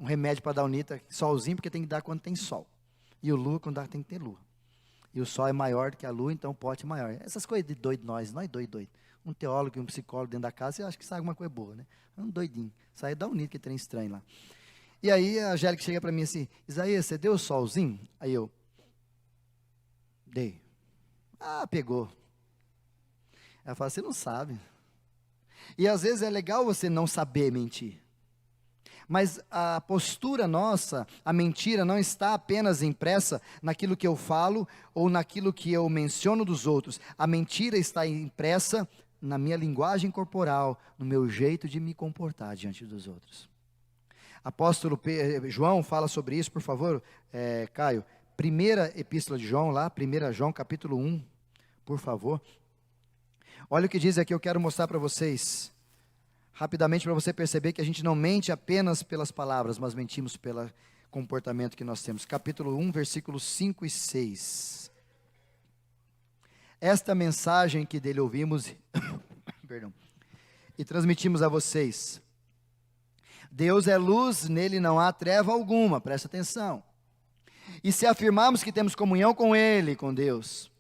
Um remédio para dar unita, solzinho, porque tem que dar quando tem sol. E o lua, quando dá, tem que ter lua. E o sol é maior do que a lua, então o pote é maior. Essas coisas de doido, nós doido. Um teólogo e um psicólogo dentro da casa, eu acho que sai alguma coisa boa, né? Um doidinho. Sai da unita, que trem estranho lá. E aí a Angélica chega para mim assim, Isaías, você deu o solzinho? Aí eu, dei. Pegou. Ela fala, você não sabe. E às vezes é legal você não saber mentir. Mas a postura nossa, a mentira não está apenas impressa naquilo que eu falo ou naquilo que eu menciono dos outros. A mentira está impressa na minha linguagem corporal, no meu jeito de me comportar diante dos outros. Apóstolo João fala sobre isso, por favor, Caio. Primeira epístola de João lá, 1 João capítulo 1, por favor. Olha o que diz aqui, eu quero mostrar para vocês, rapidamente, para você perceber que a gente não mente apenas pelas palavras, mas mentimos pelo comportamento que nós temos. Capítulo 1, versículos 5 e 6. Esta mensagem que dele ouvimos, perdão, e transmitimos a vocês. Deus é luz, nele não há treva alguma, presta atenção. E se afirmarmos que temos comunhão com ele, com Deus,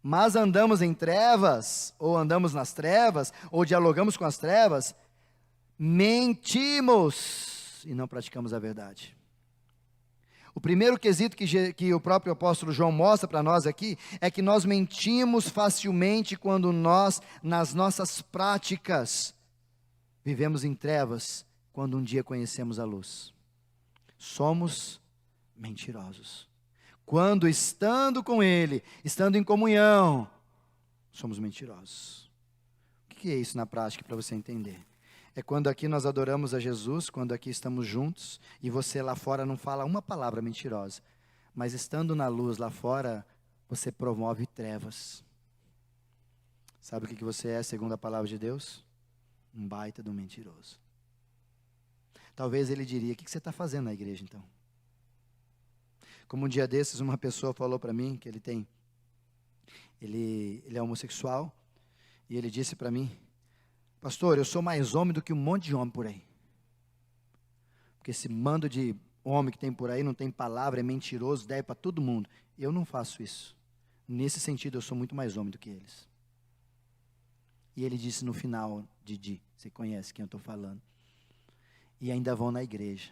mas andamos em trevas, ou andamos nas trevas, ou dialogamos com as trevas, mentimos e não praticamos a verdade. O primeiro quesito que o próprio apóstolo João mostra para nós aqui, é que nós mentimos facilmente quando nós, nas nossas práticas, vivemos em trevas, quando um dia conhecemos a luz. Somos mentirosos. Quando estando com ele, estando em comunhão, somos mentirosos. O que é isso na prática para você entender? É quando aqui nós adoramos a Jesus, quando aqui estamos juntos, e você lá fora não fala uma palavra mentirosa, mas estando na luz lá fora, você promove trevas. Sabe o que você é, segundo a palavra de Deus? Um baita de um mentiroso. Talvez ele diria, o que você está fazendo na igreja então? Como um dia desses, uma pessoa falou para mim que ele é homossexual, e ele disse para mim, pastor, eu sou mais homem do que um monte de homem por aí. Porque esse mando de homem que tem por aí, não tem palavra, é mentiroso, deve para todo mundo. Eu não faço isso. Nesse sentido, eu sou muito mais homem do que eles. E ele disse no final, Didi, você conhece quem eu estou falando, e ainda vão na igreja.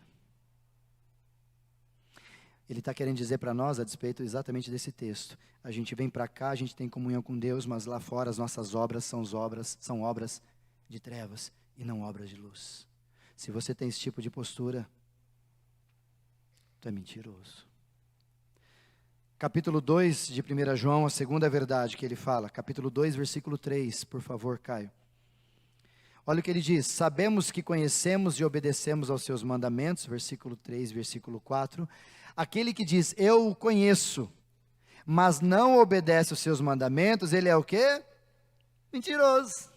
Ele está querendo dizer para nós, a despeito exatamente desse texto, a gente vem para cá, a gente tem comunhão com Deus, mas lá fora as nossas obras são obras de trevas e não obras de luz. Se você tem esse tipo de postura, tu é mentiroso. Capítulo 2 de 1 João, a segunda verdade que ele fala, capítulo 2, versículo 3, por favor, Caio. Olha o que ele diz, sabemos que conhecemos e obedecemos aos seus mandamentos, versículo 3, versículo 4. Aquele que diz, eu o conheço, mas não obedece aos seus mandamentos, ele é o quê? Mentiroso.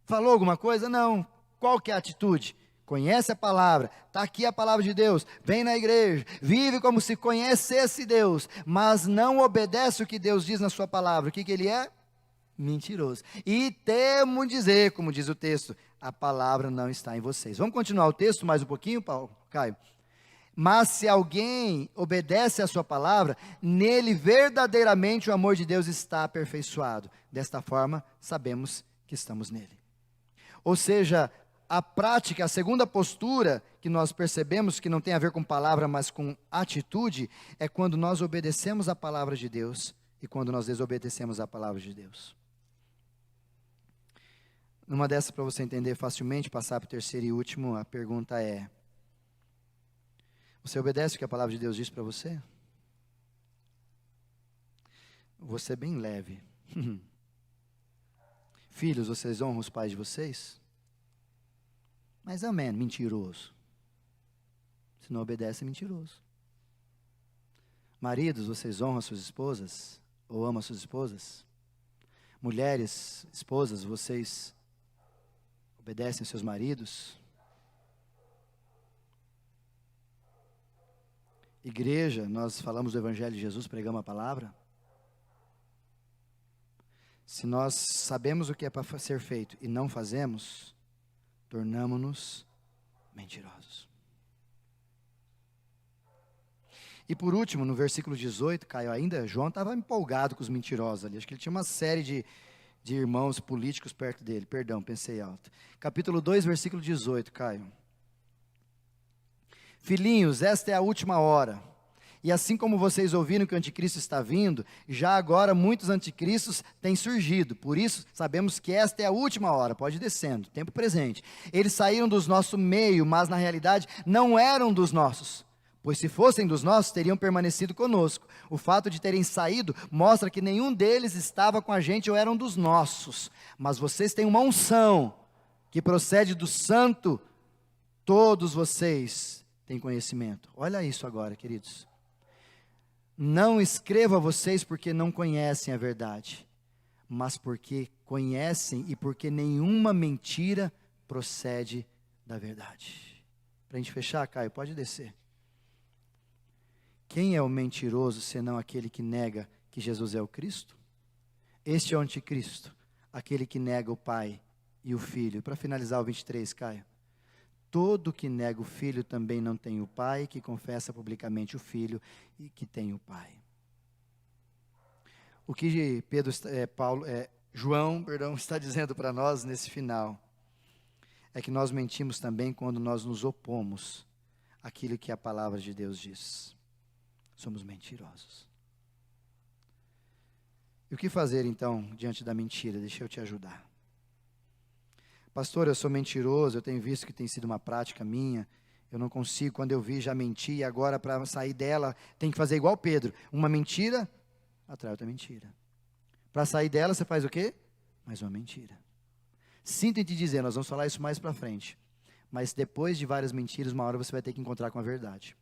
Falou alguma coisa? Não. Qual que é a atitude? conhece a palavra, está aqui a palavra de Deus, vem na igreja, vive como se conhecesse Deus, mas não obedece o que Deus diz na sua palavra, o que ele é? Mentiroso. E temo dizer, como diz o texto, a palavra não está em vocês. Vamos continuar o texto mais um pouquinho, Paulo, Caio? Mas se alguém obedece à sua palavra, nele verdadeiramente o amor de Deus está aperfeiçoado. Desta forma, sabemos que estamos nele. Ou seja, a prática, a segunda postura que nós percebemos que não tem a ver com palavra, mas com atitude, é quando nós obedecemos a palavra de Deus e quando nós desobedecemos a palavra de Deus. Numa dessas, para você entender facilmente, passar para o terceiro e último, a pergunta é: você obedece o que a palavra de Deus diz para você? Vou ser bem leve. Filhos, vocês honram os pais de vocês? Mais ou menos, mentiroso. Se não obedece, é mentiroso. Maridos, vocês honram as suas esposas? Ou amam as suas esposas? Mulheres, esposas, vocês obedecem aos seus maridos? Igreja, nós falamos do Evangelho de Jesus, pregamos a palavra. Se nós sabemos o que é para ser feito e não fazemos, tornamo-nos mentirosos. E por último, no versículo 18, Caio, ainda, João estava empolgado com os mentirosos ali. Acho que ele tinha uma série de irmãos políticos perto dele. Perdão, pensei alto. Capítulo 2, versículo 18, Caio. Filhinhos, esta é a última hora. E assim como vocês ouviram que o anticristo está vindo, já agora muitos anticristos têm surgido. Por isso, sabemos que esta é a última hora. Pode ir descendo, tempo presente. Eles saíram do nosso meio, mas na realidade não eram dos nossos. Pois se fossem dos nossos, teriam permanecido conosco. O fato de terem saído mostra que nenhum deles estava com a gente ou eram dos nossos. Mas vocês têm uma unção que procede do Santo. Todos vocês têm conhecimento. Olha isso agora, queridos. Não escrevo a vocês porque não conhecem a verdade, mas porque conhecem e porque nenhuma mentira procede da verdade. Para a gente fechar, Caio, pode descer. Quem é o mentiroso, senão aquele que nega que Jesus é o Cristo? Este é o anticristo, aquele que nega o Pai e o Filho. Para finalizar o 23, Caio. Todo que nega o Filho também não tem o Pai, que confessa publicamente o Filho e que tem o Pai. O que João está dizendo para nós nesse final é que nós mentimos também quando nós nos opomos àquilo que a palavra de Deus diz. Somos mentirosos. E o que fazer então diante da mentira? Deixa eu te ajudar. Pastor, eu sou mentiroso, eu tenho visto que tem sido uma prática minha, eu não consigo, quando eu vi já menti, e agora para sair dela tem que fazer igual Pedro, uma mentira atrai outra mentira. Para sair dela você faz o quê? Mais uma mentira. Sinto em te dizer, nós vamos falar isso mais para frente, mas depois de várias mentiras, uma hora você vai ter que encontrar com a verdade.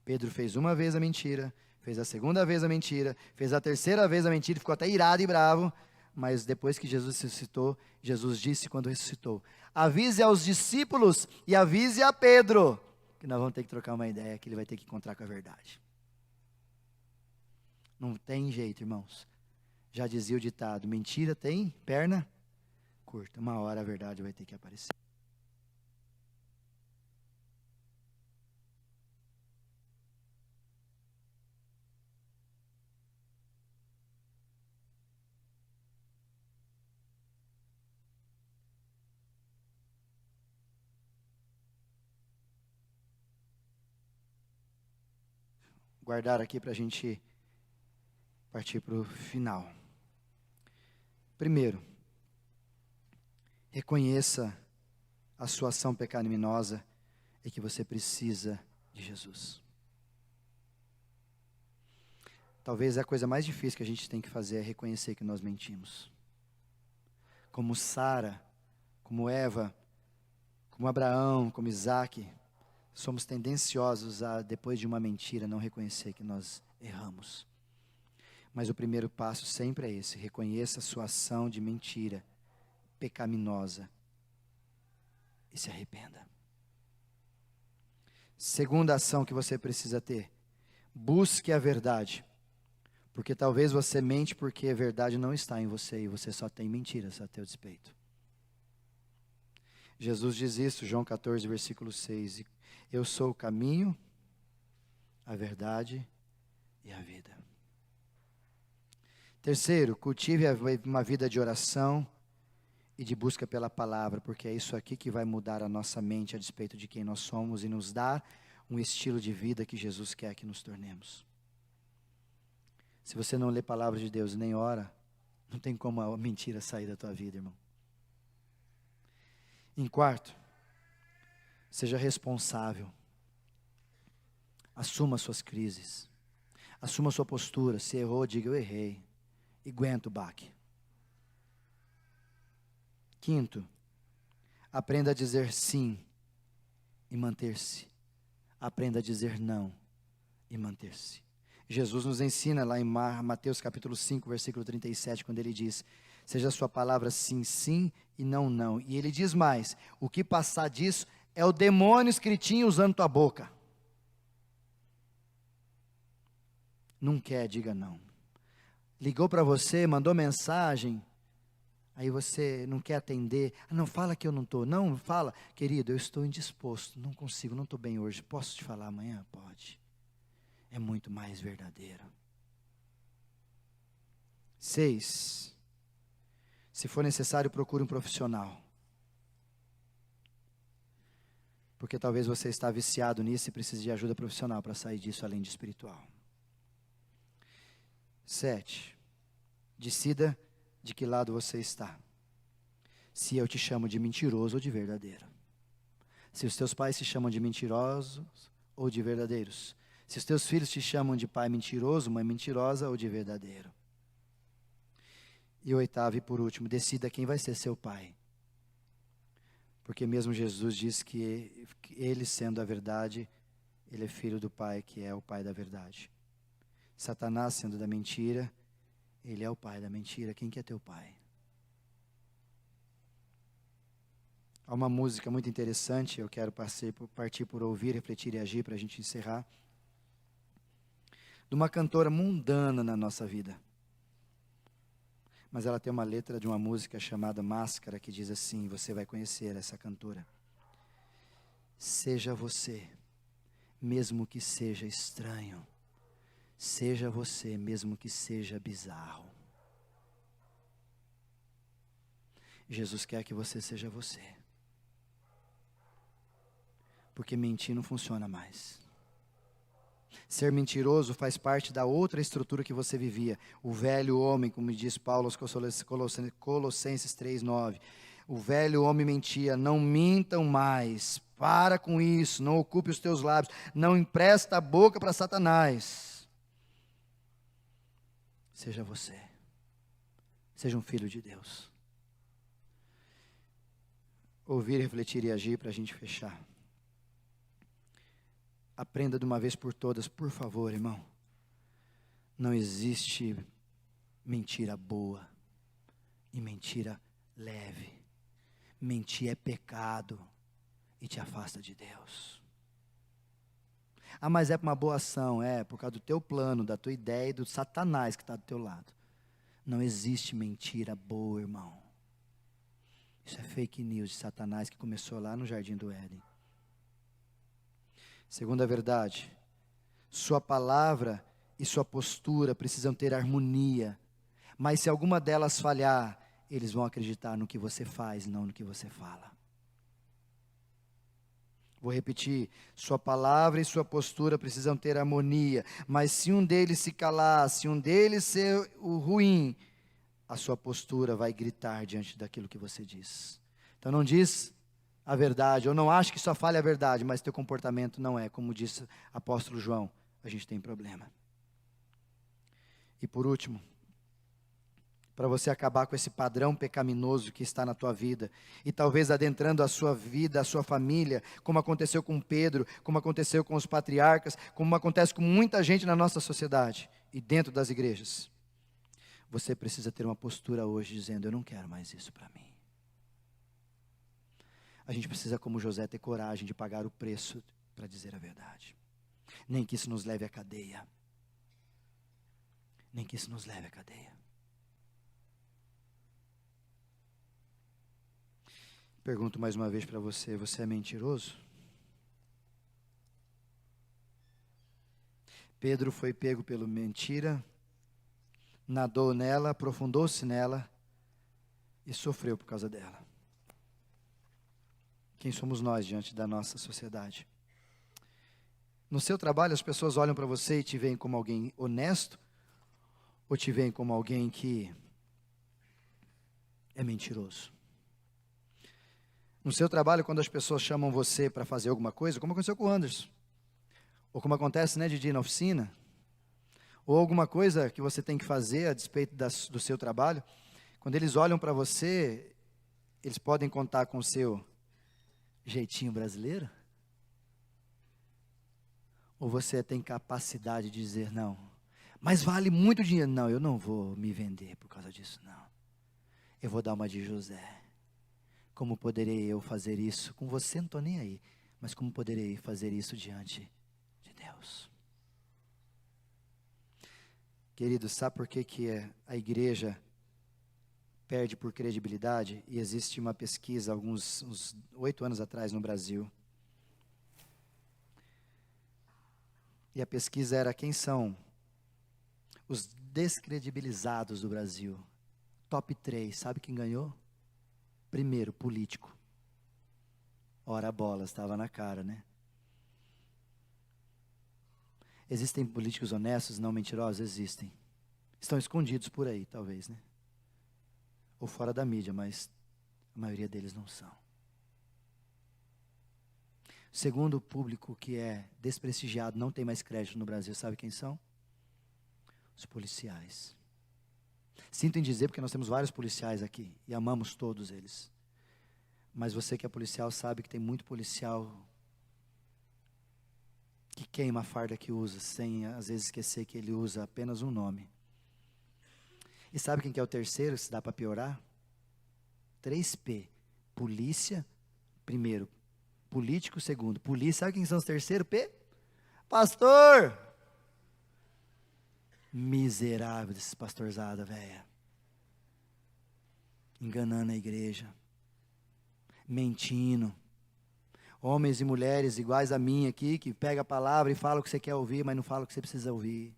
Pedro fez uma vez a mentira, fez a segunda vez a mentira, fez a terceira vez a mentira, ficou até irado e bravo. Mas depois que Jesus ressuscitou, Jesus disse quando ressuscitou: avise aos discípulos e avise a Pedro, que nós vamos ter que trocar uma ideia, que ele vai ter que encontrar com a verdade. Não tem jeito, irmãos. Já dizia o ditado, mentira tem perna curta. Uma hora a verdade vai ter que aparecer. Guardar aqui para a gente partir para o final. Primeiro, reconheça a sua ação pecaminosa e que você precisa de Jesus. Talvez a coisa mais difícil que a gente tem que fazer é reconhecer que nós mentimos. Como Sara, como Eva, como Abraão, como Isaac, somos tendenciosos a, depois de uma mentira, não reconhecer que nós erramos. Mas o primeiro passo sempre é esse: reconheça a sua ação de mentira, pecaminosa. e se arrependa. Segunda ação que você precisa ter: busque a verdade. Porque talvez você mente porque a verdade não está em você e você só tem mentiras a teu despeito. Jesus diz isso, João 14, versículo 6. Eu sou o caminho, a verdade e a vida. Terceiro, cultive uma vida de oração e de busca pela palavra, porque é isso aqui que vai mudar a nossa mente a despeito de quem nós somos e nos dar um estilo de vida que Jesus quer que nos tornemos. Se você não lê a palavra de Deus nem ora, não tem como a mentira sair da tua vida, irmão. Em quarto, seja responsável. Assuma suas crises. Assuma sua postura. Se errou, diga: eu errei. E aguenta o baque. Quinto, aprenda a dizer sim e manter-se. Aprenda a dizer não e manter-se. Jesus nos ensina lá em Mateus capítulo 5, versículo 37, quando ele diz: seja a sua palavra sim, sim e não, não. E ele diz mais: o que passar disso é o demônio escritinho usando tua boca. Não quer, diga não. Ligou para você, mandou mensagem, aí você não quer atender. Não, fala que eu não estou. Não, fala: querido, eu estou indisposto, não consigo, não estou bem hoje. Posso te falar amanhã? Pode. É muito mais verdadeiro. 6. Se for necessário, procure um profissional. Porque talvez você está viciado nisso e precise de ajuda profissional para sair disso, além de espiritual. 7. Decida de que lado você está. Se eu te chamo de mentiroso ou de verdadeiro. Se os teus pais se chamam de mentirosos ou de verdadeiros. Se os teus filhos te chamam de pai mentiroso, mãe mentirosa ou de verdadeiro. E 8º e por último, decida quem vai ser seu pai. Porque mesmo Jesus diz que ele, sendo a verdade, ele é filho do pai, que é o pai da verdade. Satanás, sendo da mentira, ele é o pai da mentira. Quem que é teu pai? Há uma música muito interessante, eu quero partir por ouvir, refletir e agir para a gente encerrar. De uma cantora mundana na nossa vida. Mas ela tem uma letra de uma música chamada Máscara, que diz assim, você vai conhecer essa cantora. Seja você, mesmo que seja estranho. Seja você, mesmo que seja bizarro. Jesus quer que você seja você. Porque mentir não funciona mais. Ser mentiroso faz parte da outra estrutura que você vivia. O velho homem, como diz Paulo aos Colossenses 3:9. O velho homem mentia: não mintam mais. Para com isso, não ocupe os teus lábios. Não empresta a boca para Satanás. Seja você. Seja um filho de Deus. Ouvir, refletir e agir para a gente fechar. Aprenda de uma vez por todas, por favor, irmão. Não existe mentira boa e mentira leve. Mentir é pecado e te afasta de Deus. Ah, mas é para uma boa ação. É, por causa do teu plano, da tua ideia e do Satanás que está do teu lado. Não existe mentira boa, irmão. Isso é fake news de Satanás que começou lá no Jardim do Éden. Segunda verdade, sua palavra e sua postura precisam ter harmonia, mas se alguma delas falhar, eles vão acreditar no que você faz, não no que você fala. Vou repetir, sua palavra e sua postura precisam ter harmonia, mas se um deles se calar, se um deles ser o ruim, a sua postura vai gritar diante daquilo que você diz. Então não diz a verdade, eu não acho que só fale a verdade, mas teu comportamento não é, como disse o apóstolo João, a gente tem problema. E por último, para você acabar com esse padrão pecaminoso que está na tua vida, e talvez adentrando a sua vida, a sua família, como aconteceu com Pedro, como aconteceu com os patriarcas, como acontece com muita gente na nossa sociedade, e dentro das igrejas, você precisa ter uma postura hoje dizendo, eu não quero mais isso para mim. a gente precisa, como José, ter coragem de pagar o preço para dizer a verdade. Nem que isso nos leve à cadeia. Nem que isso nos leve à cadeia. Pergunto mais uma vez para você: você é mentiroso? Pedro foi pego pela mentira, nadou nela, aprofundou-se nela e sofreu por causa dela. Quem somos nós diante da nossa sociedade? No seu trabalho, as pessoas olham para você e te veem como alguém honesto, ou te veem como alguém que é mentiroso? No seu trabalho, quando as pessoas chamam você para fazer alguma coisa, como aconteceu com o Anderson, ou como acontece, né, de dia na oficina, ou alguma coisa que você tem que fazer a despeito do seu trabalho, quando eles olham para você, eles podem contar com o seu jeitinho brasileiro? Ou você tem capacidade de dizer, não, mas vale muito dinheiro? Não, eu não vou me vender por causa disso, não. Eu vou dar uma de José. Como poderei eu fazer isso? Com você não estou nem aí, mas como poderei fazer isso diante de Deus? Queridos, sabe por que a igreja perde por credibilidade? E existe uma pesquisa, uns 8 anos atrás no Brasil. E a pesquisa era: quem são os descredibilizados do Brasil? Top 3, sabe quem ganhou? Primeiro, político. Ora, a bola, estava na cara, né? Existem políticos honestos, não mentirosos? Existem. Estão escondidos por aí, talvez, né? Ou fora da mídia, mas a maioria deles não são. O segundo público que é desprestigiado, não tem mais crédito no Brasil, sabe quem são? Os policiais. Sinto em dizer, porque nós temos vários policiais aqui, e amamos todos eles. Mas você que é policial sabe que tem muito policial que queima a farda que usa, sem às vezes esquecer que ele usa apenas um nome. E sabe quem que é o terceiro, se dá para piorar? 3P. Polícia, primeiro. Político, segundo. Polícia, sabe quem são os terceiros? P? Pastor! Miserável desses pastorzada, velha. Enganando a igreja. Mentindo. Homens e mulheres iguais a mim aqui, que pega a palavra e fala o que você quer ouvir, mas não fala o que você precisa ouvir.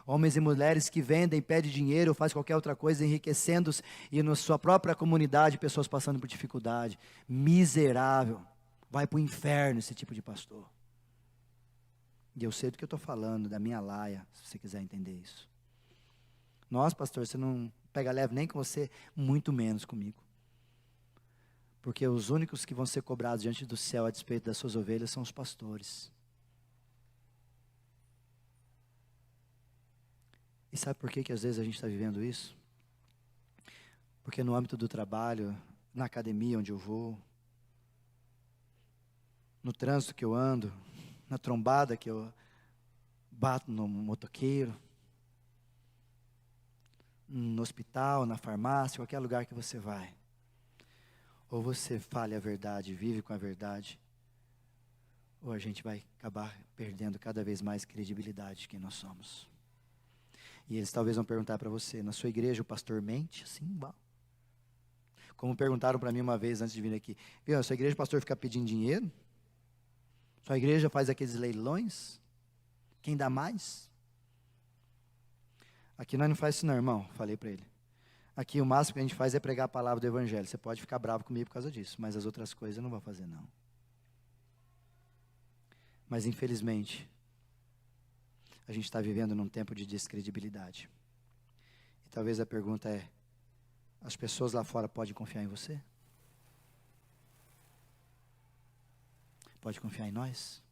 Homens e mulheres que vendem, pedem dinheiro ou fazem qualquer outra coisa, enriquecendo-se, e na sua própria comunidade, pessoas passando por dificuldade. Miserável. Vai para o inferno esse tipo de pastor. E eu sei do que eu estou falando, da minha laia, se você quiser entender isso. Nós, pastor, você não pega leve nem com você, muito menos comigo. Porque os únicos que vão ser cobrados diante do céu a despeito das suas ovelhas são os pastores. E sabe por que às vezes a gente está vivendo isso? Porque no âmbito do trabalho, na academia onde eu vou, no trânsito que eu ando, na trombada que eu bato no motoqueiro, no hospital, na farmácia, qualquer lugar que você vai. Ou você fala a verdade, vive com a verdade, ou a gente vai acabar perdendo cada vez mais credibilidade de quem nós somos. E eles talvez vão perguntar para você, na sua igreja o pastor mente? Sim, bom. Como perguntaram para mim uma vez antes de vir aqui, viu, a sua igreja o pastor fica pedindo dinheiro? Sua igreja faz aqueles leilões? Quem dá mais? Aqui nós não faz isso não, irmão, falei para ele. Aqui o máximo que a gente faz é pregar a palavra do evangelho. Você pode ficar bravo comigo por causa disso, mas as outras coisas eu não vou fazer não. Mas infelizmente, a gente está vivendo num tempo de descredibilidade. E talvez a pergunta é, as pessoas lá fora podem confiar em você? Pode confiar em nós?